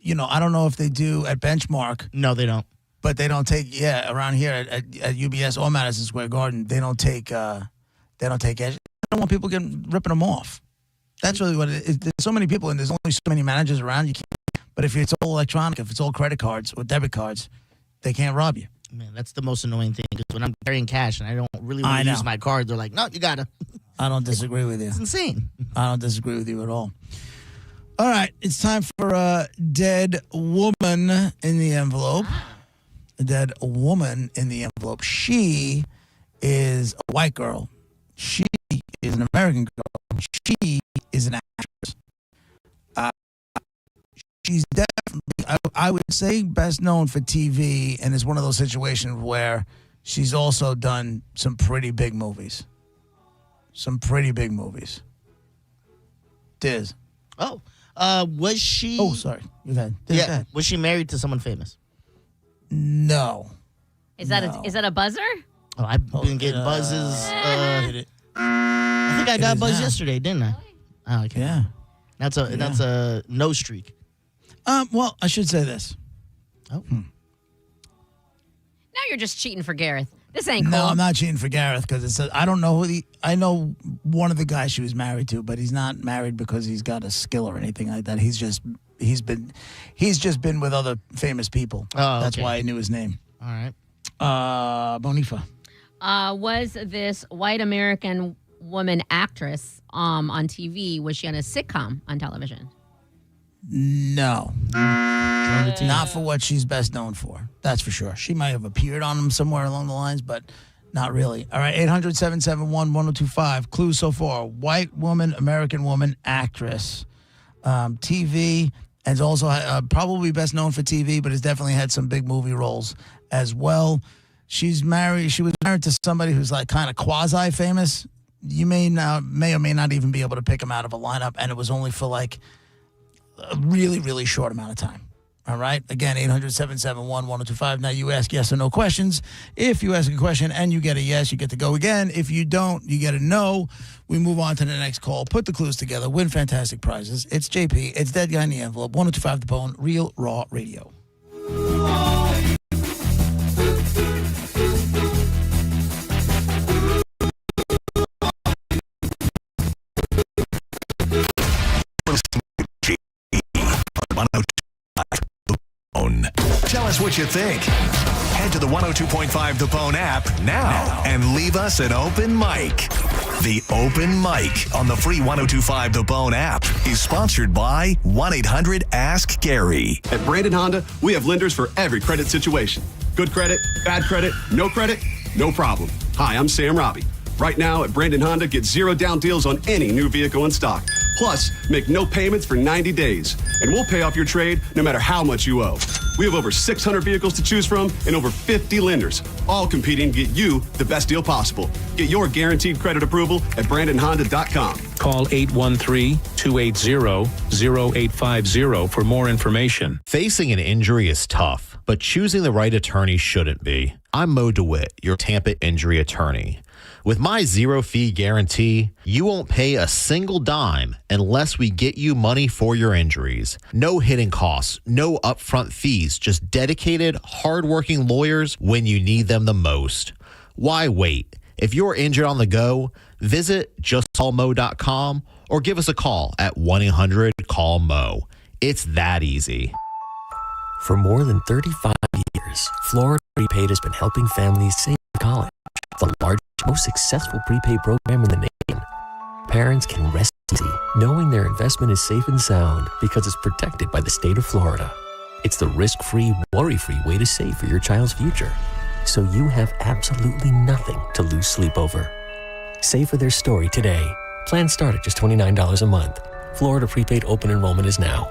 don't know if they do at Benchmark. No, they don't. But they don't take, around here at UBS or Madison Square Garden, they don't take cash. I don't want people ripping them off. That's really what it is. There's so many people and there's only so many managers around. But if it's all electronic, if it's all credit cards or debit cards, they can't rob you. Man, that's the most annoying thing. Because when I'm carrying cash and I don't really want to use my card, they're like, no, you got to. I don't disagree with you. It's insane. I don't disagree with you at all. All right, it's time for a dead woman in the envelope. A dead woman in the envelope. She is a white girl. She is an American girl. She is an actress. She's definitely, I would say, best known for TV, and it's one of those situations where she's also done some pretty big movies. Some pretty big movies. Diz. Oh, was she? Oh, sorry. You had. Diz, go ahead. Was she married to someone famous? No. Is that a buzzer? Oh, I've been getting buzzes. I think I got buzzed yesterday, didn't I? Oh, okay. Yeah. That's a no streak. Well, I should say this. Oh. Now you're just cheating for Gareth. This ain't cool. No, I'm not cheating for Gareth because I don't know I know one of the guys she was married to, but he's not married because he's got a skill or anything like that. He's just been with other famous people. Oh, that's okay. why I knew his name. All right. Bonifa. Was this white American woman actress on TV? Was she on a sitcom on television? No. Not for what she's best known for. That's for sure. She might have appeared on them somewhere along the lines, but not really. All right, 800-771-1025. Clues so far. White woman, American woman, actress. TV, and is also probably best known for TV, but has definitely had some big movie roles as well. She was married to somebody who's like kind of quasi-famous. You may or may not even be able to pick him out of a lineup, and it was only for like a really, really short amount of time. All right? Again, 800-771-1025. Now, you ask yes or no questions. If you ask a question and you get a yes, you get to go again. If you don't, you get a no. We move on to the next call. Put the clues together. Win fantastic prizes. It's JP. It's Dead Guy in the Envelope. 1025 The Bone. Real Raw Radio. Tell us what you think. Head to the 102.5 The Bone app now and leave us an open mic. The Open Mic on the free 102.5 The Bone app is sponsored by 1-800-ASK-GARY. At Brandon Honda, we have lenders for every credit situation. Good credit, bad credit, no problem. Hi, I'm Sam Robbie. Right now at Brandon Honda, get zero down deals on any new vehicle in stock. Plus, make no payments for 90 days. And we'll pay off your trade no matter how much you owe. We have over 600 vehicles to choose from and over 50 lenders, all competing to get you the best deal possible. Get your guaranteed credit approval at BrandonHonda.com. Call 813-280-0850 for more information. Facing an injury is tough, but choosing the right attorney shouldn't be. I'm Mo DeWitt, your Tampa injury attorney. With my zero-fee guarantee, you won't pay a single dime unless we get you money for your injuries. No hidden costs, no upfront fees, just dedicated, hardworking lawyers when you need them the most. Why wait? If you're injured on the go, visit justcallmo.com or give us a call at 1-800-CALL-MO. It's that easy. For more than 35 years, Florida Prepaid has been helping families save for college. The largest, most successful prepaid program in the nation. Parents can rest easy knowing their investment is safe and sound because it's protected by the state of Florida. It's the risk-free, worry-free way to save for your child's future. So you have absolutely nothing to lose sleep over. Save for their story today. Plans start at just $29 a month. Florida Prepaid open enrollment is now.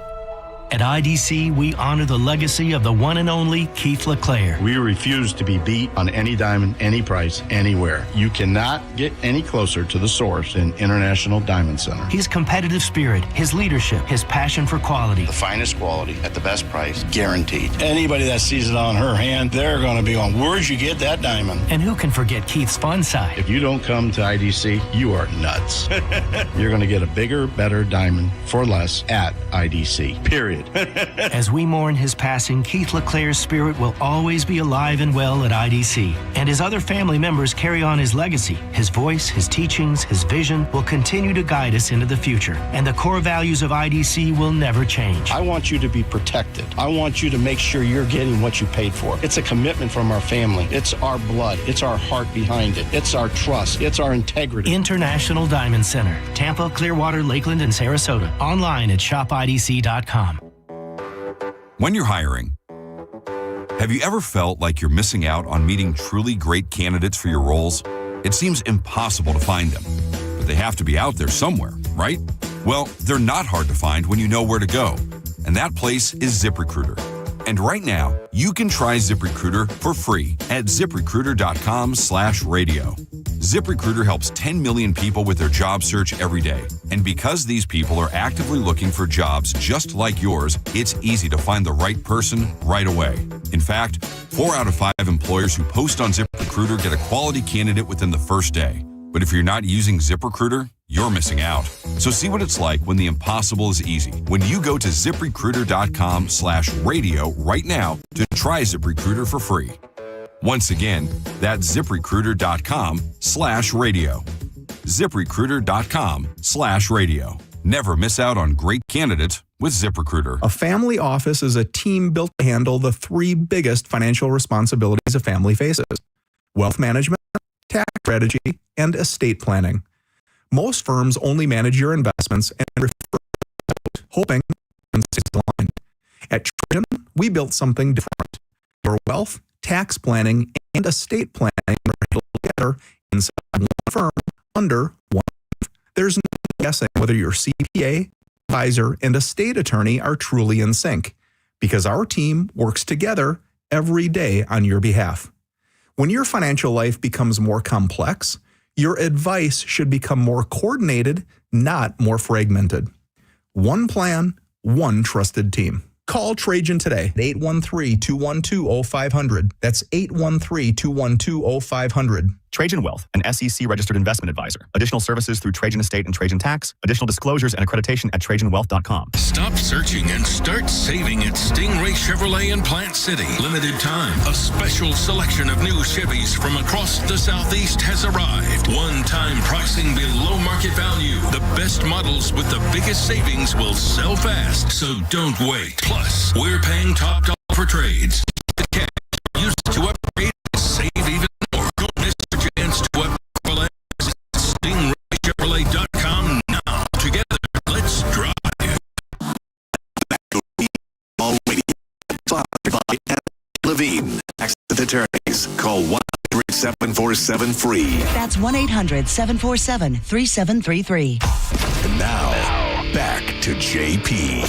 At IDC, we honor the legacy of the one and only Keith LeClaire. We refuse to be beat on any diamond, any price, anywhere. You cannot get any closer to the source than International Diamond Center. His competitive spirit, his leadership, his passion for quality. The finest quality at the best price, guaranteed. Anybody that sees it on her hand, they're going to be on, where'd you get that diamond? And who can forget Keith's fun side? If you don't come to IDC, you are nuts. You're going to get a bigger, better diamond for less at IDC, period. excited. As we mourn his passing, Keith LeClaire's spirit will always be alive and well at IDC, and his other family members carry on his legacy. His voice, his teachings, his vision will continue to guide us into the future, and the core values of IDC will never change. I want you to be protected. I want you to make sure you're getting what you paid for. It's a commitment from our family. It's our blood. It's our heart behind it. It's our trust. It's our integrity. International Diamond Center, Tampa, Clearwater, Lakeland, and Sarasota. Online at shopidc.com. When you're hiring, have you ever felt like you're missing out on meeting truly great candidates for your roles? It seems impossible to find them, but they have to be out there somewhere, right? Well, they're not hard to find when you know where to go, and that place is ZipRecruiter. And right now, you can try ZipRecruiter for free at ZipRecruiter.com/radio. ZipRecruiter helps 10 million people with their job search every day. And because these people are actively looking for jobs just like yours, it's easy to find the right person right away. In fact, 4 out of 5 employers who post on ZipRecruiter get a quality candidate within the first day. But if you're not using ZipRecruiter, you're missing out. So see what it's like when the impossible is easy. When you go to ZipRecruiter.com/radio right now to try ZipRecruiter for free. Once again, that's ZipRecruiter.com/radio. ZipRecruiter.com/radio. Never miss out on great candidates with ZipRecruiter. A family office is a team built to handle the 3 biggest financial responsibilities a family faces: wealth management, tax strategy, and estate planning. Most firms only manage your investments and refer out, hoping and stay aligned. At Trajan, we built something different. Your wealth, tax planning, and estate planning are handled together inside one firm under one roof. There's no guessing whether your CPA, advisor, and estate attorney are truly in sync, because our team works together every day on your behalf. When your financial life becomes more complex, your advice should become more coordinated, not more fragmented. One plan, one trusted team. Call Trajan today at 813-212-0500. That's 813-212-0500. Trajan Wealth, an SEC-registered investment advisor. Additional services through Trajan Estate and Trajan Tax. Additional disclosures and accreditation at TrajanWealth.com. Stop searching and start saving at Stingray Chevrolet in Plant City. Limited time. A special selection of new Chevys from across the Southeast has arrived. One-time pricing below market value. The best models with the biggest savings will sell fast, so don't wait. Plus, we're paying top dollar for trades. Use it to upgrade and save even more. Don't miss your chance to upgrade. StingrayChevrolet.com now. Together, let's drive. Levine, Access Attorneys. Call 1-800-747-FREE. That's 1-800-747-3733. And now, back to JP.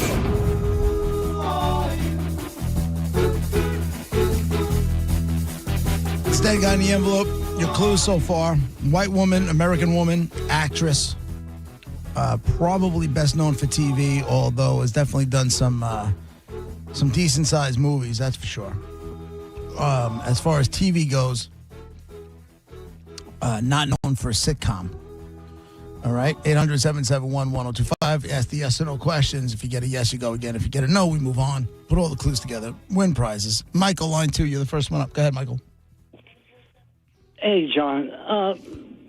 Stan got in the envelope. Your clues so far: white woman, American woman, actress. Probably best known for TV, although has definitely done some decent sized movies. That's for sure. As far as TV goes, not known for a sitcom. All right, 800-771-1025. Ask the yes or no questions. If you get a yes, you go again. If you get a no, we move on. Put all the clues together. Win prizes. Michael, line 2. You're the first one up. Go ahead, Michael. Hey, John.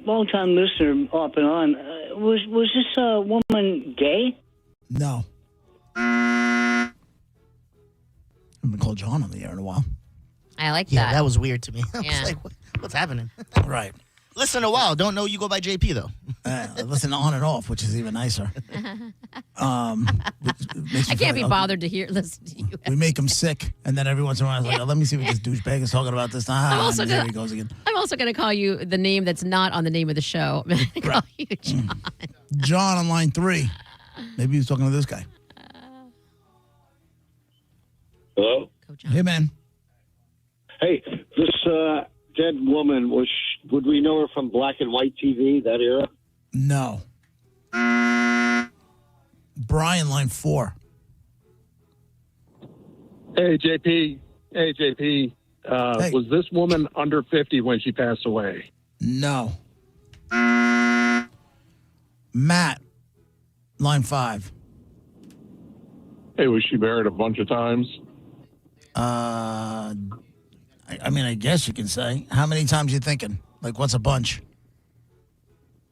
Long-time listener off and on. Was this woman gay? No. I haven't been called John on the air in a while. I like Yeah, that. that was weird to me. I was Yeah. like, what's happening? Right. Listen a while. Don't know you go by JP, though. Listen on and off, which is even nicer. I can't be bothered to listen to you. We make him sick, and then every once in a while, it's like, let me see what this douchebag is talking about this time. I'm also there gonna- he goes again. I'm also going to call you the name that's not on the name of the show. I'm going to call you John. John on line 3. Maybe he was talking to this guy. Hello? Hey, man. Hey, this dead woman, would we know her from black and white TV, that era? No. Brian, line 4. Hey, JP. Was this woman under 50 when she passed away? No. Matt, line 5. Hey, was she married a bunch of times? I mean, I guess you can say. How many times you thinking? Like, what's a bunch?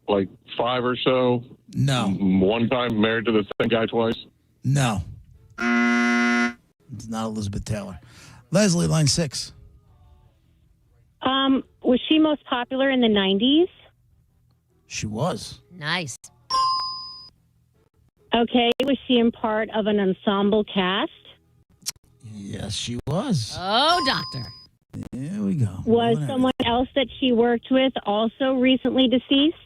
Like 5 or so? No. One time married to the same guy twice? No. It's not Elizabeth Taylor. Leslie, line 6. Was she most popular in the 90s? She was. Nice. Okay. Was she in part of an ensemble cast? Yes, she was. Oh, doctor. There we go. Was someone else that she worked with also recently deceased?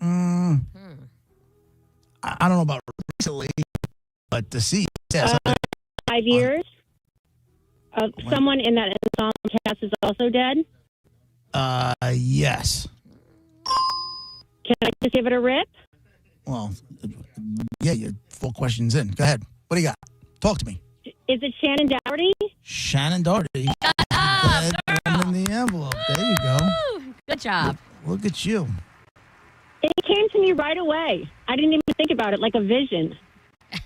I don't know about recently, but deceased. Yes. 5 years? Someone in that ensemble cast is also dead? Yes. Can I just give it a rip? Well, yeah, you're 4 questions in. Go ahead. What do you got? Talk to me. Is it Shannon Doherty? Shannon Doherty. Dead woman in the envelope. There you go. Good job. Look at you. It came to me right away. I didn't even think about it, like a vision.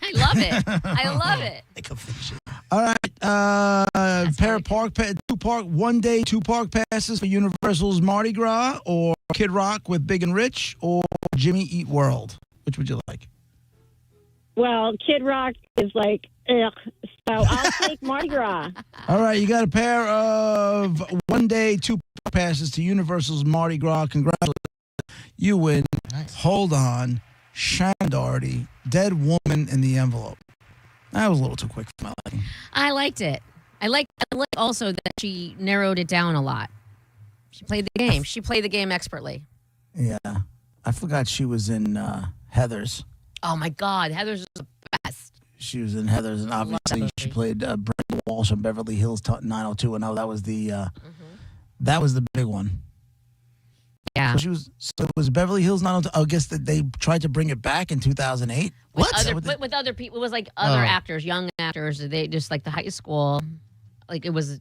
I love it. I love it. Like a fiction. All right. Pair of one-day, 2 park passes for Universal's Mardi Gras, or Kid Rock with Big and Rich, or Jimmy Eat World. Which would you like? Well, Kid Rock is like, ugh. So I'll take Mardi Gras. All right, you got a pair of one-day, 2 park passes to Universal's Mardi Gras. Congratulations. You win. Nice. Hold on. Shannon Doherty, Dead Woman in the Envelope. That was a little too quick for my liking. I liked it. I like also that she narrowed it down a lot. She played the game. She played the game expertly. Yeah. I forgot she was in Heathers. Oh, my God. Heathers is the best. She was in Heathers, and obviously she played Brenda Walsh on Beverly Hills 90210. That was the that was the big one. Yeah. So it was Beverly Hills 902. I guess that they tried to bring it back in 2008. With other people. It was like other actors, young actors. They just like the high school. Like it was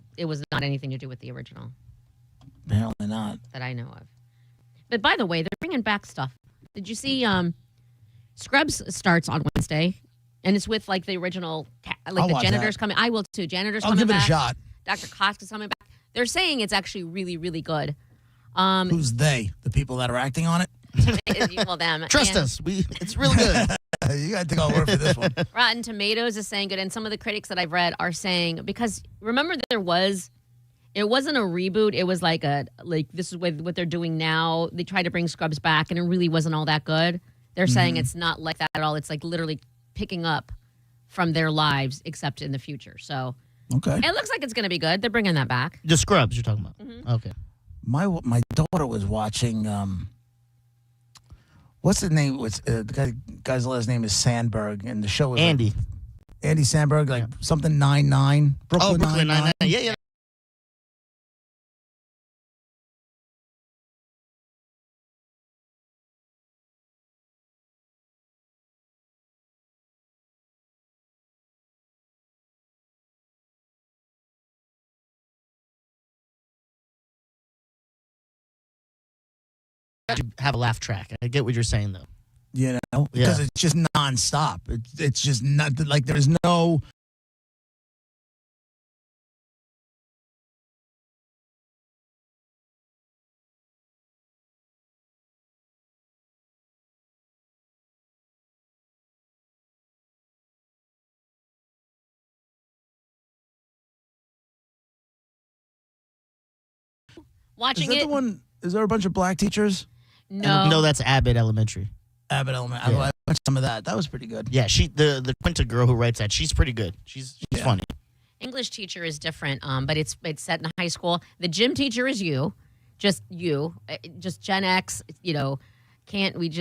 not anything to do with the original. Apparently not. That I know of. But by the way, they're bringing back stuff. Did you see Scrubs starts on Wednesday, and it's with like the original, like the janitors coming. I will too. Janitors coming back. I'll give it a shot. Dr. Cox is coming back. They're saying it's actually really, really good. Who's they? The people that are acting on it? Well, them. Trust us. It's real good. You got to take our word for this one. Rotten Tomatoes is saying good, and some of the critics that I've read are saying, because remember it wasn't a reboot. It was like this is what they're doing now. They tried to bring Scrubs back, and it really wasn't all that good. They're saying it's not like that at all. It's like literally picking up from their lives, except in the future. So okay, it looks like it's going to be good. They're bringing that back. The Scrubs you're talking about. Mm-hmm. Okay. My daughter was watching. What's the name? The guy's last name is Sandberg, and the show was Andy Sandberg, like something 99. Brooklyn Nine-Nine. Yeah. Have a laugh track. I get what you're saying, though. You know, because it's just nonstop. It's just not like there's no. Watching Is that the one? Is there a bunch of black teachers? No, that's Abbott Elementary. Abbott Elementary. Yeah. I watched some of that. That was pretty good. Yeah, the Quinta girl who writes that, she's pretty good. She's funny. English teacher is different, but it's set in high school. The gym teacher is just Gen X. You know,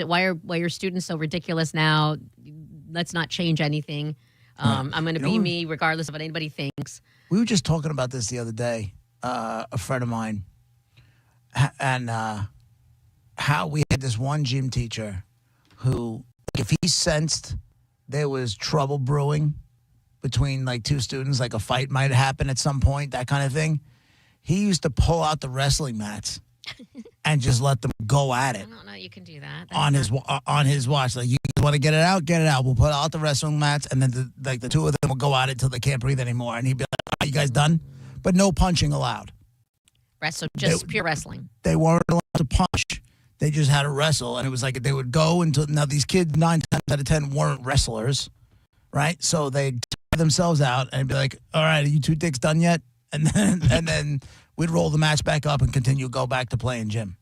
why are your students so ridiculous now? Let's not change anything. I'm going to be me regardless of what anybody thinks. We were just talking about this the other day. A friend of mine, and how we had this one gym teacher who, if he sensed there was trouble brewing between like two students, like a fight might happen at some point, that kind of thing, he used to pull out the wrestling mats and just let them go at it. I don't know. You can do that. On his watch. Like, you want to get it out? Get it out. We'll put out the wrestling mats, and then the two of them will go at it until they can't breathe anymore. And he'd be like, "Are you guys done?" But no punching allowed. So just pure wrestling. They weren't allowed to punch. They just had to wrestle, and it was like they would go until now. These kids 9 times out of 10 weren't wrestlers, right? So they'd tire themselves out and be like, "All right, are you two dicks done yet?" And then we'd roll the match back up and go back to playing gym.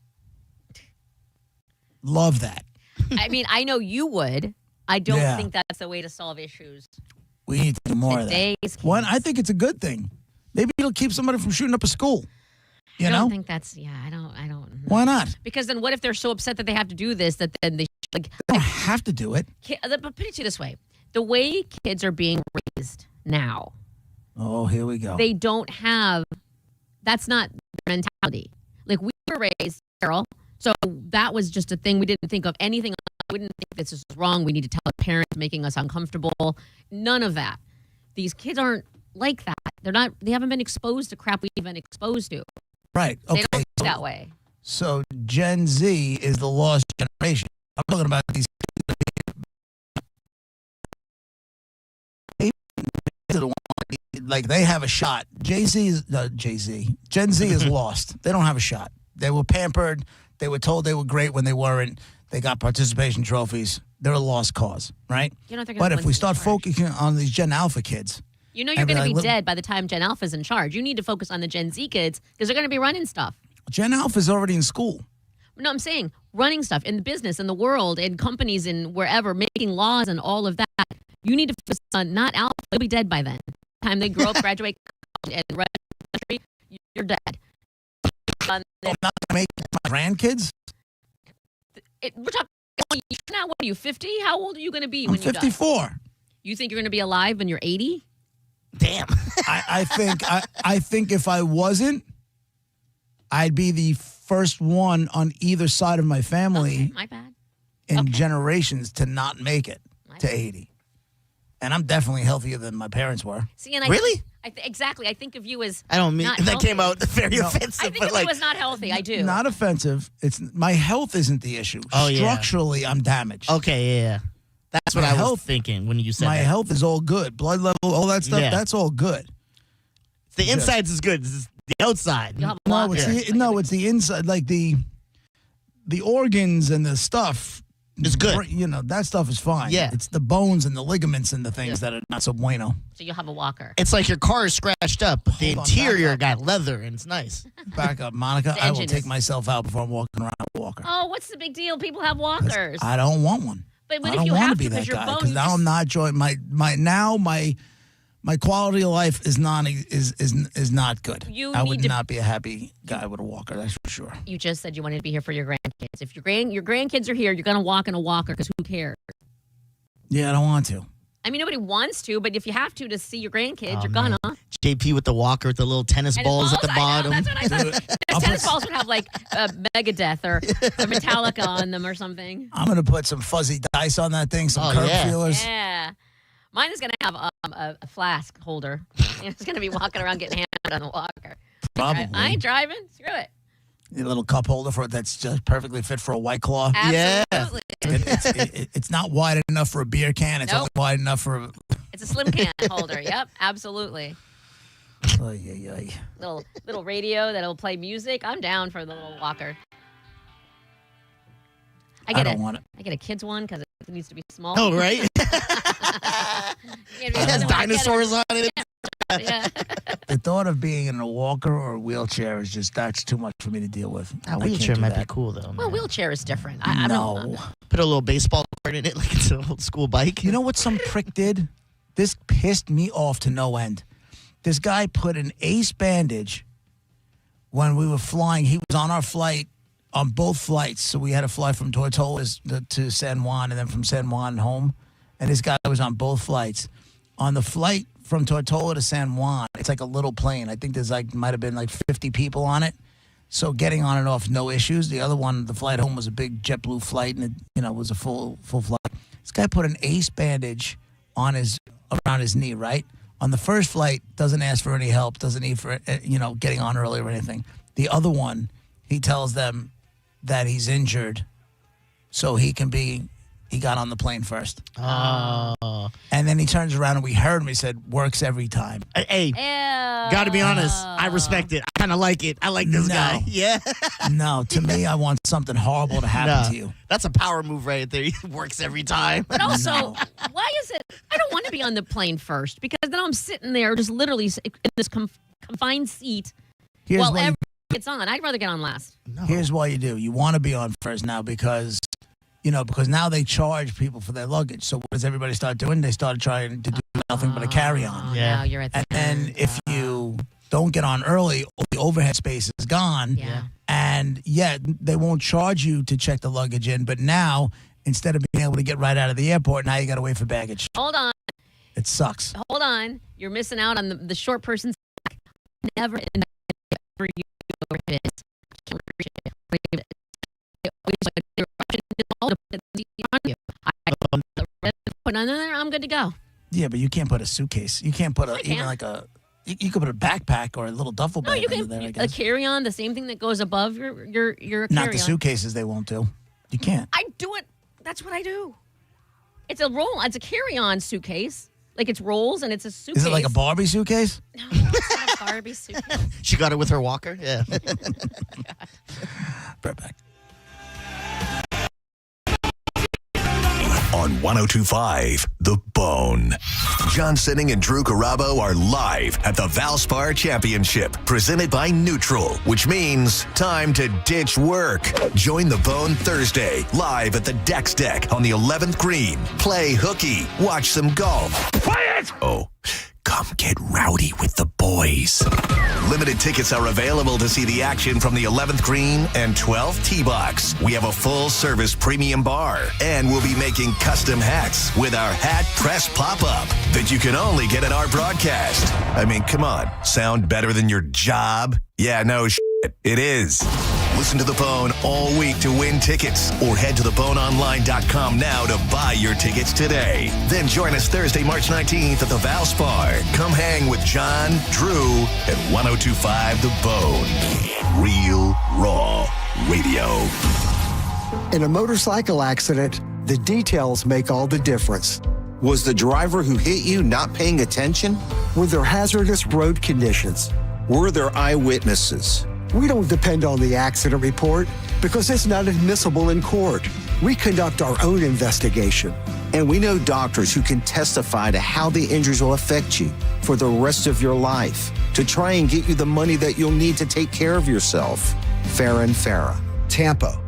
Love that. I mean, I know you would. I don't Yeah. think that's the way to solve issues. We need to do more of that. Today's One, I think it's a good thing. Maybe it'll keep somebody from shooting up a school. You I know? don't think that's, I don't. Why not? Because then what if they're so upset that they have to do this that then they like They don't have to do it. But put it to you this way. The way kids are being raised now, Oh, here we go. they don't have, that's not their mentality. Like we were raised, Carol, so that was just a thing. We didn't think of anything. We didn't think this is wrong. We need to tell the parents, making us uncomfortable. None of that. These kids aren't like that. They haven't been exposed to crap we've been exposed to. Right. They Okay. don't think that way. So Gen Z is the lost generation. I'm talking about these like they have a shot. Gen Z is lost. They don't have a shot. They were pampered. They were told they were great when they weren't. They got participation trophies. They're a lost cause, right? You know, they're gonna But win if we in start charge. focusing on these Gen Alpha kids, You know you're and be going to be like, dead by the time Gen Alpha's in charge. You need to focus on the Gen Z kids because they're going to be running stuff. Gen Alpha's already in school. No, I'm saying running stuff in the business, in the world, in companies, in wherever, making laws and all of that. You need to focus on not Alpha. They'll be dead by then. By the time they grow up, graduate, and run the country, you're dead. I'm not going to make my grandkids. We're talking now. What are you, 50? How old are you going to be I'm when you die? 54. You think you're going to be alive when you're 80? Damn. I think if I wasn't, I'd be the first one on either side of my family My bad. in generations to not make it to 80. And I'm definitely healthier than my parents were. See, and Really? Exactly. I think of you as I don't mean not that healthy. came out very No. offensive, I think but of like you as not healthy. I do. Not offensive. It's my health isn't the issue. Oh, yeah. Structurally, I'm damaged. okay, yeah. That's what My I was health- thinking when you said My that. health is all good. Blood level, all that stuff, Yeah. that's all good. The insides is good. It's the outside. You'll have a No, lot it's there. it's the inside, like the organs and the stuff. It's good. You know, that stuff is fine. Yeah. It's the bones and the ligaments and the things that are not so bueno. So you'll have a walker. It's like your car is scratched up, but the Hold on, interior back got leather and it's nice. Back up, Monica. The I will engine take is- myself out before I'm walking around a walker. Oh, what's the big deal? People have walkers. I don't want one. But I if don't you want have to be to, that because your guy bone, because you now just- I'm not enjoying my quality of life is not good. You I need would to- not be a happy guy with a walker. That's for sure. You just said you wanted to be here for your grandkids. If your grandkids are here, you're going to walk in a walker because who cares? Yeah, I don't want to. I mean, nobody wants to, but if you have to see your grandkids, Oh, you're man. gonna. JP with the walker with the little tennis And balls at the I know, bottom. that's what I thought. Dude, The I'll tennis put- balls would have like Megadeth or Metallica on them or something. I'm gonna put some fuzzy dice on that thing, some Oh, curb yeah. feelers. Yeah. Mine is going to have a flask holder. It's going to be walking around getting hammered on a walker. Probably. I ain't driving. Screw it. A little cup holder for it that's just perfectly fit for a White Claw. Absolutely. It's not wide enough for a beer can. It's Nope. only wide enough for a. It's a slim can holder. Yep, absolutely. Ay, ay, ay. Little radio that'll play music. I'm down for the little walker. I don't want it. I get a kid's one because it needs to be small. Oh, right? It It has dinosaurs on it. Yeah. The thought of being in a walker or a wheelchair is that's too much for me to deal with. A I can't wheelchair do might be that. cool, though. Well, man. wheelchair is different. I No. don't know. Put a little baseball card in it like it's an old school bike. You know what some prick did? This pissed me off to no end. This guy put an ace bandage when we were flying. He was on our flight, on both flights. So we had to fly from Tortolas to San Juan and then from San Juan home. And this guy was on both flights. On the flight from Tortola to San Juan, it's like a little plane. I think there's might have been 50 people on it. So getting on and off, no issues. The other one, the flight home was a big JetBlue flight and it was a full flight. This guy put an ace bandage on around his knee, right? On the first flight, doesn't ask for any help, doesn't need for, getting on early or anything. The other one, he tells them that he's injured so he can be he got on the plane first. Oh. And then he turns around and we heard him. He said, works every time. Hey, gotta be honest. I respect it. I kind of like it. I like this guy. Yeah. No, to me, I want something horrible to happen to you. That's a power move right there. It works every time. But also, why is it? I don't want to be on the plane first because then I'm sitting there just literally in this confined seat while everyone gets on. I'd rather get on last. Here's why you do. You want to be on first now because now they charge people for their luggage. So what does everybody start doing? They started trying to do nothing but a carry-on. Yeah. Now you're at the and then if you don't get on early, the overhead space is gone. Yeah. And they won't charge you to check the luggage in. But now, instead of being able to get right out of the airport, now you got to wait for baggage. Hold on. It sucks. Hold on. You're missing out on the short person's back. Never in you overhead is. I'm good to go. Yeah, but you can't put a suitcase. You can't put even like a. You could put a backpack or a little duffel bag under there. I guess. A carry-on, the same thing that goes above your carry-on. Not the suitcases. They won't do. You can't. I do it. That's what I do. It's a roll. It's a carry-on suitcase. Like it's rolls and it's a suitcase. Is it like a Barbie suitcase? No, it's not a Barbie suitcase. She got it with her walker. Yeah. Right back. On 102.5 The Bone. John Sinning and Drew Carabo are live at the Valspar Championship, presented by Neutral, which means time to ditch work. Join The Bone Thursday, live at the Dex Deck on the 11th green. Play hooky, watch some golf. Quiet! Oh, come get rowdy with the boys. Limited tickets are available to see the action from the 11th green and 12th tee box. We have a full-service premium bar, and we'll be making custom hats with our hat press pop-up that you can only get at our broadcast. I mean, come on. Sound better than your job? Yeah, no shit. It is. Listen to The Bone all week to win tickets, or head to theboneonline.com now to buy your tickets today. Then join us Thursday, March 19th at the Valspar. Come hang with John, Drew, and 102.5 The Bone. Real, raw radio. In a motorcycle accident, the details make all the difference. Was the driver who hit you not paying attention? Were there hazardous road conditions? Were there eyewitnesses? We don't depend on the accident report because it's not admissible in court. We conduct our own investigation. And we know doctors who can testify to how the injuries will affect you for the rest of your life to try and get you the money that you'll need to take care of yourself. Farah and Farah, Tampa.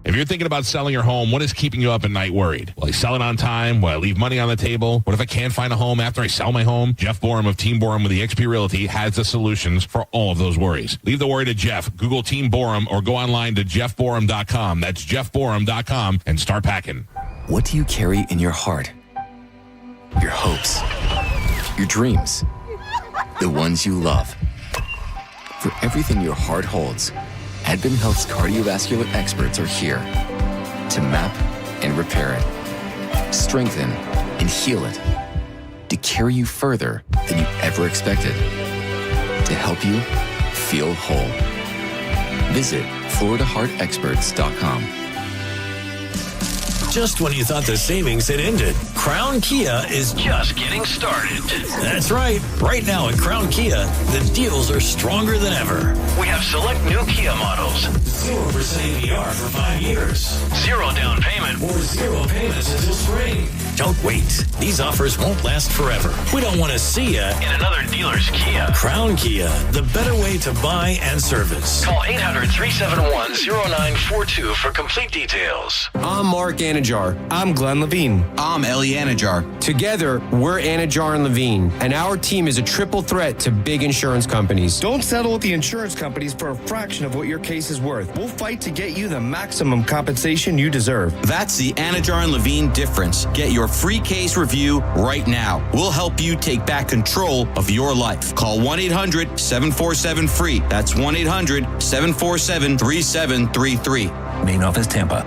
If you're thinking about selling your home, what is keeping you up at night worried? Will I sell it on time? Will I leave money on the table? What if I can't find a home after I sell my home? Jeff Borum of Team Borum with eXp Realty has the solutions for all of those worries. Leave the worry to Jeff. Google Team Borum or go online to jeffborum.com. That's jeffborum.com and start packing. What do you carry in your heart? Your hopes, your dreams, the ones you love. For everything your heart holds, Advent Health's cardiovascular experts are here to map and repair it, strengthen and heal it, to carry you further than you ever expected, to help you feel whole. Visit FloridaHeartExperts.com. Just when you thought the savings had ended, Crown Kia is just getting started. That's right. Right now at Crown Kia, the deals are stronger than ever. We have select new Kia models. 0% APR for 5 years. 0 down payment or 0 payments until spring. Don't wait. These offers won't last forever. We don't want to see you in another dealer's Kia. Crown Kia, the better way to buy and service. Call 800-371-0942 for complete details. I'm Mark Anajar. I'm Glenn Levine. I'm Ellie Anajar. Together, we're Anajar and Levine, and our team is a triple threat to big insurance companies. Don't settle with the insurance companies for a fraction of what your case is worth. We'll fight to get you the maximum compensation you deserve. That's the Anajar and Levine difference. Get your free case review right now. We'll help you take back control of your life. Call 1-800-747-FREE. That's 1-800-747-3733. Main office, Tampa.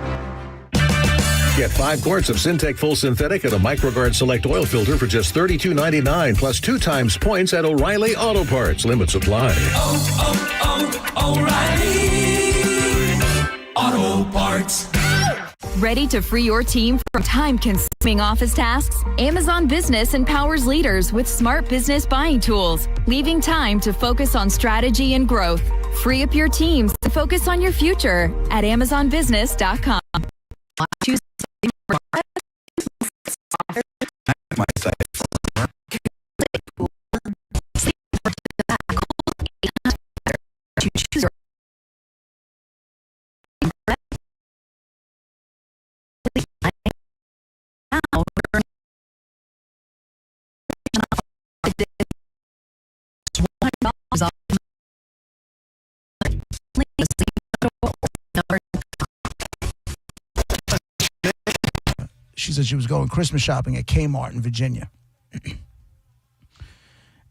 Get 5 quarts of Syntec Full Synthetic and a MicroGuard Select Oil Filter for just $32.99, plus 2 times points at O'Reilly Auto Parts. Limit supply. O'Reilly Auto Parts. Ready to free your team from time-consuming office tasks? Amazon Business empowers leaders with smart business buying tools, leaving time to focus on strategy and growth. Free up your teams to focus on your future at AmazonBusiness.com. She said she was going Christmas shopping at Kmart in Virginia.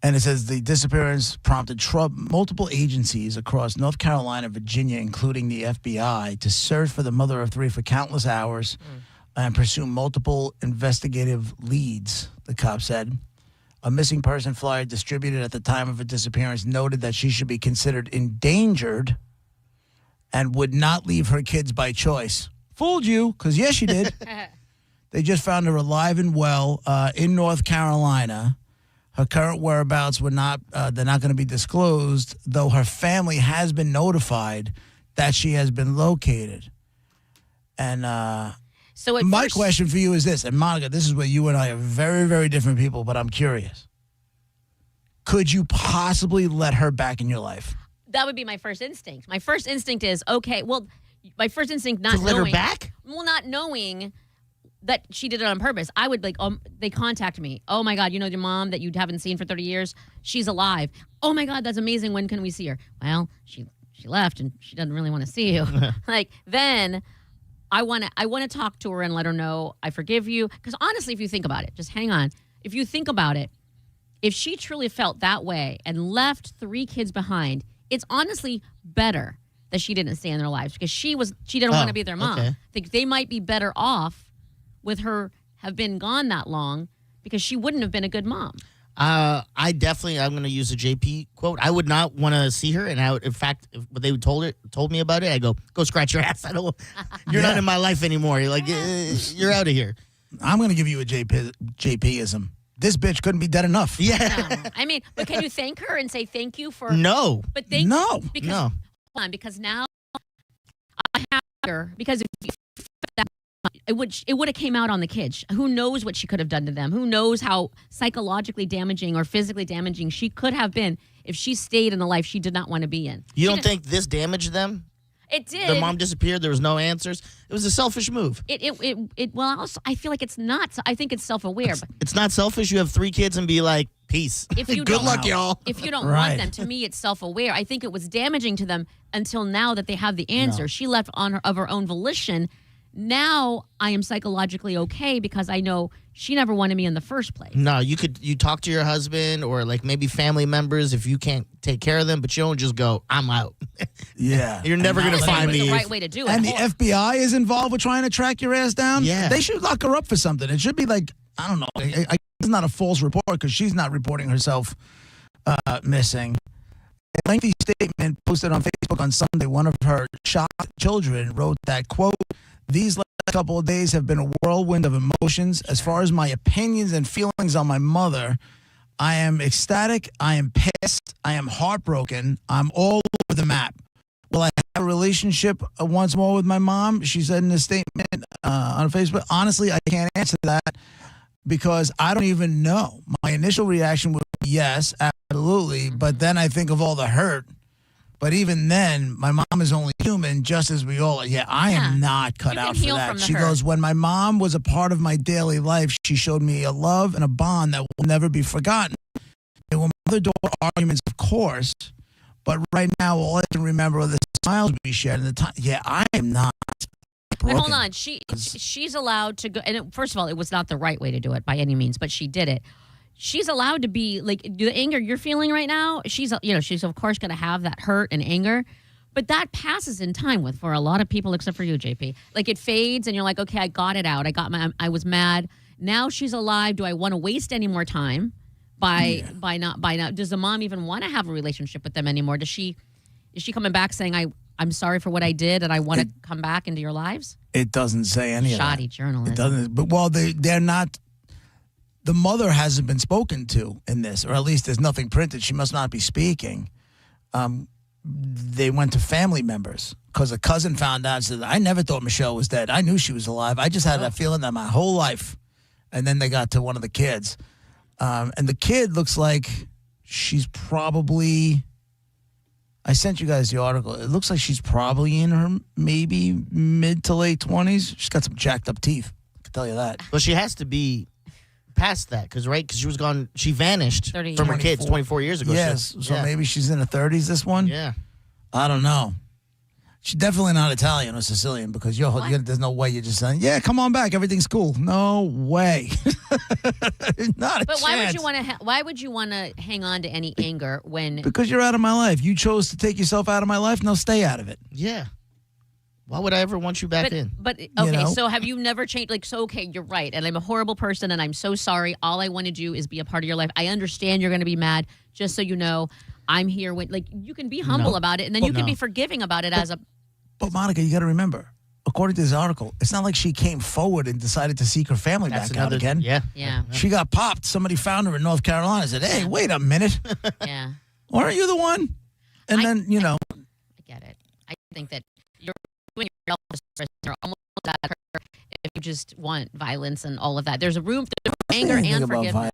And it says the disappearance prompted multiple agencies across North Carolina, Virginia, including the FBI, to search for the mother of three for countless hours and pursue multiple investigative leads, the cop said. A missing person flyer distributed at the time of her disappearance noted that she should be considered endangered and would not leave her kids by choice. Fooled you, because yes, she did. They just found her alive and well in North Carolina. Her current whereabouts they're not going to be disclosed, though her family has been notified that she has been located. And so my question for you is this, and Monica, this is where you and I are very, very different people, but I'm curious. Could you possibly let her back in your life? That would be my first instinct. My first instinct is, okay, well, my first instinct not To let knowing. her back? Well, not knowing that she did it on purpose. I would they contact me. Oh my God, you know your mom that you haven't seen for 30 years? She's alive. Oh my God, that's amazing. When can we see her? Well, she left and she doesn't really want to see you. Then I want to talk to her and let her know I forgive you. Because honestly, if you think about it, just hang on. If you think about it, if she truly felt that way and left 3 kids behind, it's honestly better that she didn't stay in their lives because she didn't want to be their mom. okay. I think they might be better off with her have been gone that long because she wouldn't have been a good mom. I'm going to use a JP quote. I would not want to see her, and in fact, if they told me about it, I go scratch your ass. You're not in my life anymore. You're like, you're out of here. I'm going to give you a JPism. This bitch couldn't be dead enough. Yeah. No. I mean, but can you thank her and say thank you for? No. But thank No. because No. hold on, because now I have her because if you that it would have came out on the kids. Who knows what she could have done to them? Who knows how psychologically damaging or physically damaging she could have been if she stayed in the life she did not want to be in. You don't think this damaged them? It did. Their mom disappeared. There was no answers. It was a selfish move. Well, also, I feel like it's not. I think it's self-aware. But It's not selfish. You have 3 kids and be like, peace. if you Good don't- luck, y'all. If you don't Right. want them, to me, it's self-aware. I think it was damaging to them until now that they have the answer. No. She left of her own volition. Now I am psychologically okay because I know she never wanted me in the first place. No, you talk to your husband or like maybe family members if you can't take care of them, but you don't just go, I'm out. Yeah. You're never And going to I think find it was me. the right way to do it. And the FBI is involved with trying to track your ass down? Yeah. They should lock her up for something. It should be like, I don't know. It's not a false report because she's not reporting herself missing. A lengthy statement posted on Facebook on Sunday, one of her shocked children wrote that, quote, "These last couple of days have been a whirlwind of emotions. As far as my opinions and feelings on my mother, I am ecstatic, I am pissed, I am heartbroken, I'm all over the map. Will I have a relationship once more with my mom?" She said in a statement on Facebook. Honestly, I can't answer that because I don't even know. My initial reaction would be yes, absolutely. But then I think of all the hurt. But even then, my mom is only human, just as we all are. Yeah, I am not cut You can out for heal that. from the She hurt. goes, when my mom was a part of my daily life, she showed me a love and a bond that will never be forgotten. There were mother-daughter arguments, of course, but right now, all I can remember are the smiles we shared and the time. Yeah, I am not But broken. hold on, she's allowed to go. And first of all, it was not the right way to do it by any means, but she did it. She's allowed to be like the anger you're feeling right now. She's of course going to have that hurt and anger, but that passes in time for a lot of people, except for you, JP. Like it fades, and you're like, okay, I got it out. I was mad. Now she's alive. Do I want to waste any more time by not? Does the mom even want to have a relationship with them anymore? Is she coming back saying I'm sorry for what I did and I want to come back into your lives? It doesn't say any of that. Shoddy journalism. It doesn't. But they're not. The mother hasn't been spoken to in this, or at least there's nothing printed. She must not be speaking. They went to family members because a cousin found out and said, I never thought Michelle was dead. I knew she was alive. I just had that feeling that my whole life. And then they got to one of the kids. And the kid looks like she's probably, I sent you guys the article. It looks like she's probably in her maybe mid to late 20s. She's got some jacked up teeth. I can tell you that. Well, she has to be past that because she was gone. She vanished from her kids 24 years ago. Yes. So maybe she's in her 30s, this one? Yeah. I don't know. She's definitely not Italian or Sicilian because there's no way you're just saying, yeah, come on back. Everything's cool. No way. Not a But why chance. would you want to? Why would you want to hang on to any anger when? Because you're out of my life. You chose to take yourself out of my life. Now stay out of it. Yeah. Why would I ever want you back in? But okay, so have you never changed? Like, so okay, you're right, and I'm a horrible person, and I'm so sorry. All I want to do is be a part of your life. I understand you're going to be mad. Just so you know, I'm here when you can be humble about it, and then you can be forgiving about it as a. But Monica, you got to remember, according to this article, it's not like she came forward and decided to seek her family back out again. Yeah. She got popped. Somebody found her in North Carolina and said, hey, wait a minute. Yeah. Aren't you the one? And then, I get it. I think that you're doing yourself you're almost at her if you just want violence and all of that. There's a room for anger and forgiveness.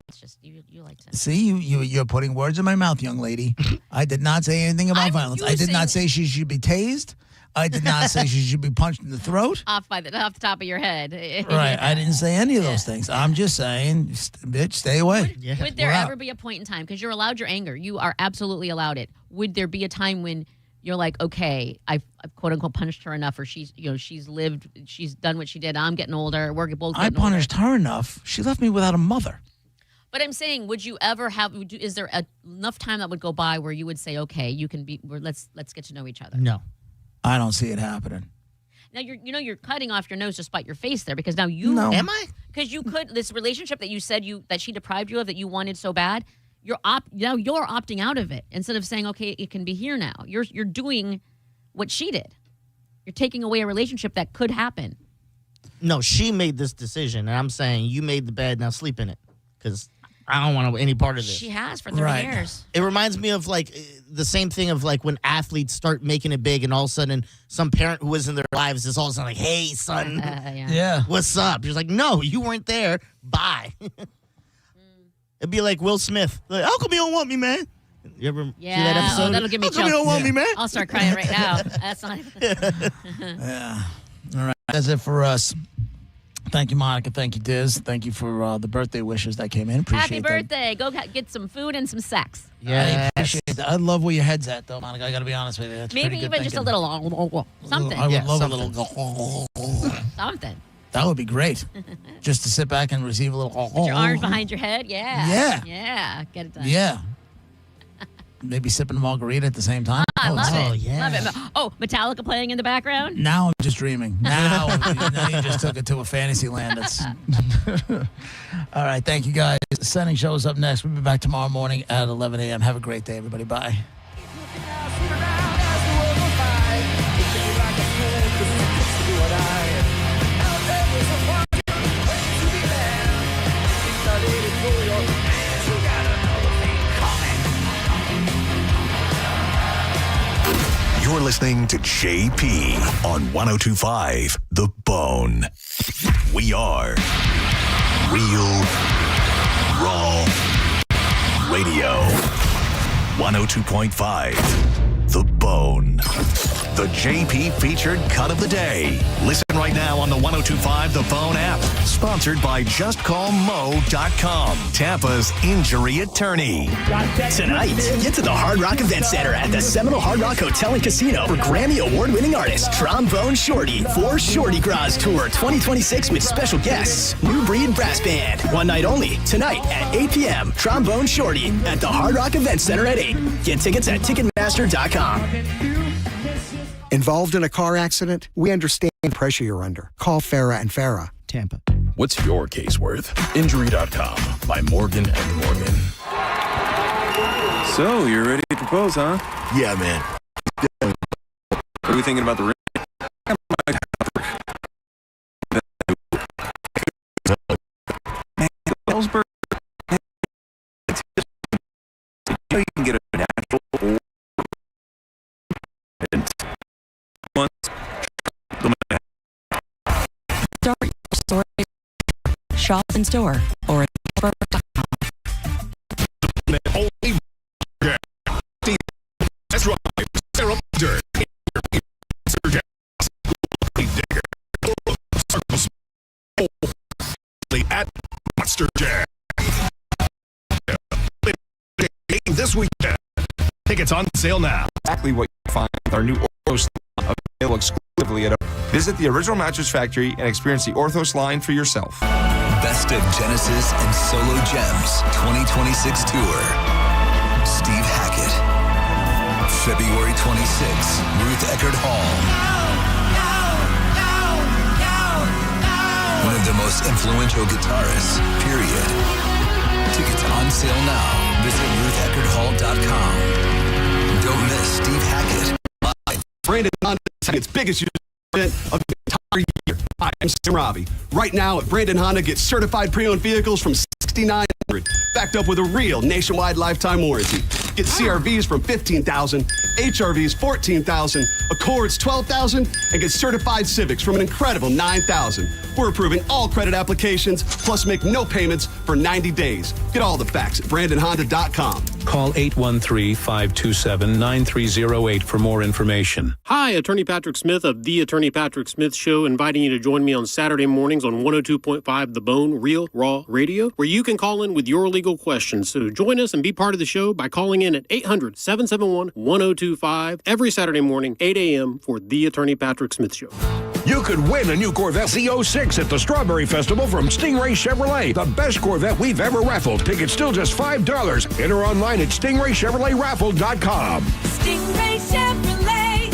It's just you like to see you're putting words in my mouth, young lady. I did not say anything about violence. I did not say she should be tased. I did not say she should be punched in the throat. off the top of your head. Right. I didn't say any of those things. I'm just saying, bitch, stay away. Would there ever be a point in time, because you're allowed your anger, you are absolutely allowed it. Would there be a time when you're like, okay, I've quote unquote punished her enough, or she's done what she did. I'm getting older. We're both getting older. I punished her enough. She left me without a mother. But I'm saying, would you ever is there enough time that would go by where you would say, okay, let's get to know each other? No. I don't see it happening. Now you're cutting off your nose to spite your face there, because now you am I? Because you could, this relationship that you said that she deprived you of, that you wanted so bad, you're opting out of it instead of saying, okay, it can be here now. You're doing what she did. You're taking away a relationship that could happen. No, she made this decision, and I'm saying you made the bed, now sleep in it, because I don't want any part of this. She has for 30 years. It reminds me of like the same thing of like when athletes start making it big and all of a sudden some parent who was in their lives is all of a sudden like, hey, son, what's up? You're like, no, you weren't there. Bye. It'd be like Will Smith. Like, how come you don't want me, man? You ever see that episode? That'll give me How come you don't want me, man? I'll start crying right now. That's not Yeah. All right. That's it for us. Thank you, Monica. Thank you, Diz. Thank you for the birthday wishes that came in. Appreciate Happy birthday. Go get some food and some sex. Yeah, I appreciate that. I love where your head's at, though, Monica. I got to be honest with you. That's maybe even just a little something. I would love a little something. That would be great. Just to sit back and receive a little. Put your arms behind your head. Yeah. Yeah. Get it done. Yeah. Maybe sipping a margarita at the same time. I love it. Yeah. Love it. Oh, Metallica playing in the background? Now I'm just dreaming. Now you just took it to a fantasy land. That's all right. Thank you, guys. Sending shows up next. We'll be back tomorrow morning at 11 a.m. Have a great day, everybody. Bye. You're listening to JP on 102.5 The Bone. We are Real Raw Radio. 102.5 The Bone. The JP featured cut of the day. Listen right now on the 102.5 The Bone app. Sponsored by JustCallMo.com, Tampa's injury attorney. Tonight, get to the Hard Rock Event Center at the Seminole Hard Rock Hotel and Casino for Grammy Award-winning artist Trombone Shorty for Shorty Gras Tour 2026 with special guests, New Breed Brass Band. One night only, tonight at 8 p.m. Trombone Shorty at the Hard Rock Event Center at 8. Get tickets at Ticketmaster.com. Involved in a car accident? We understand the pressure you're under. Call Farah and Farah, Tampa. What's your case worth? Injury.com by Morgan & Morgan. So, you're ready to propose, huh? Yeah, man. What are we thinking about the ring? Ellsberg. You can get a natural Start your story. Shop in store or at That's right. Sarah Dirt. At Monster Jam. This weekend. Tickets on sale now. Exactly what you find with our new Orthos line available exclusively at Visit the Original Mattress Factory and experience the Orthos line for yourself. Best of Genesis and Solo Gems 2026 Tour. Steve Hackett. February 26th, Ruth Eckerd Hall. One of the most influential guitarists, period. Tickets on sale now. Visit RuthEckerdHall.com. Don't miss Steve Hackett live. Brandon Honda is its biggest event of the entire year. Hi, I'm Sam Robbie. Right now at Brandon Honda, get certified pre-owned vehicles from $6,900, backed up with a real nationwide lifetime warranty. Get CRVs from $15,000, HRVs $14,000, Accords $12,000, and get certified Civics from an incredible $9,000. We're approving all credit applications, plus make no payments for 90 days. Get all the facts at BrandonHonda.com. Call 813-527-9308 for more information. Hi, Attorney Patrick Smith of The Attorney Patrick Smith Show, inviting you to join me on Saturday mornings on 102.5 The Bone, Real Raw Radio, where you can call in with your legal questions. So join us and be part of the show by calling in at 800-771-1025 every Saturday morning, 8 a.m. for The Attorney Patrick Smith Show. You could win a new Corvette C06 at the Strawberry Festival from Stingray Chevrolet, the best Corvette we've ever raffled. Tickets still just $5. Enter online at StingrayChevroletRaffle.com. Stingray Chevrolet.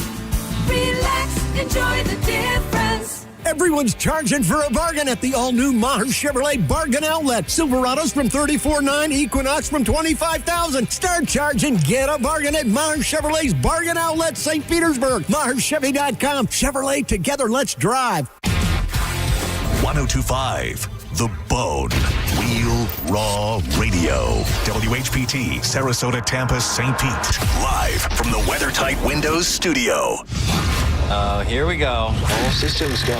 Relax, enjoy the difference. Everyone's charging for a bargain at the all-new Maher Chevrolet Bargain Outlet. Silverados from $34,900, Equinox from $25,000. Start charging, get a bargain at Maher Chevrolet's Bargain Outlet, St. Petersburg. MaherChevy.com. Chevrolet, together, let's drive. 1025 The Bone. Real Raw Radio. WHPT, Sarasota, Tampa, St. Pete. Live from the WeatherTight Windows studio. Here we go. All systems go.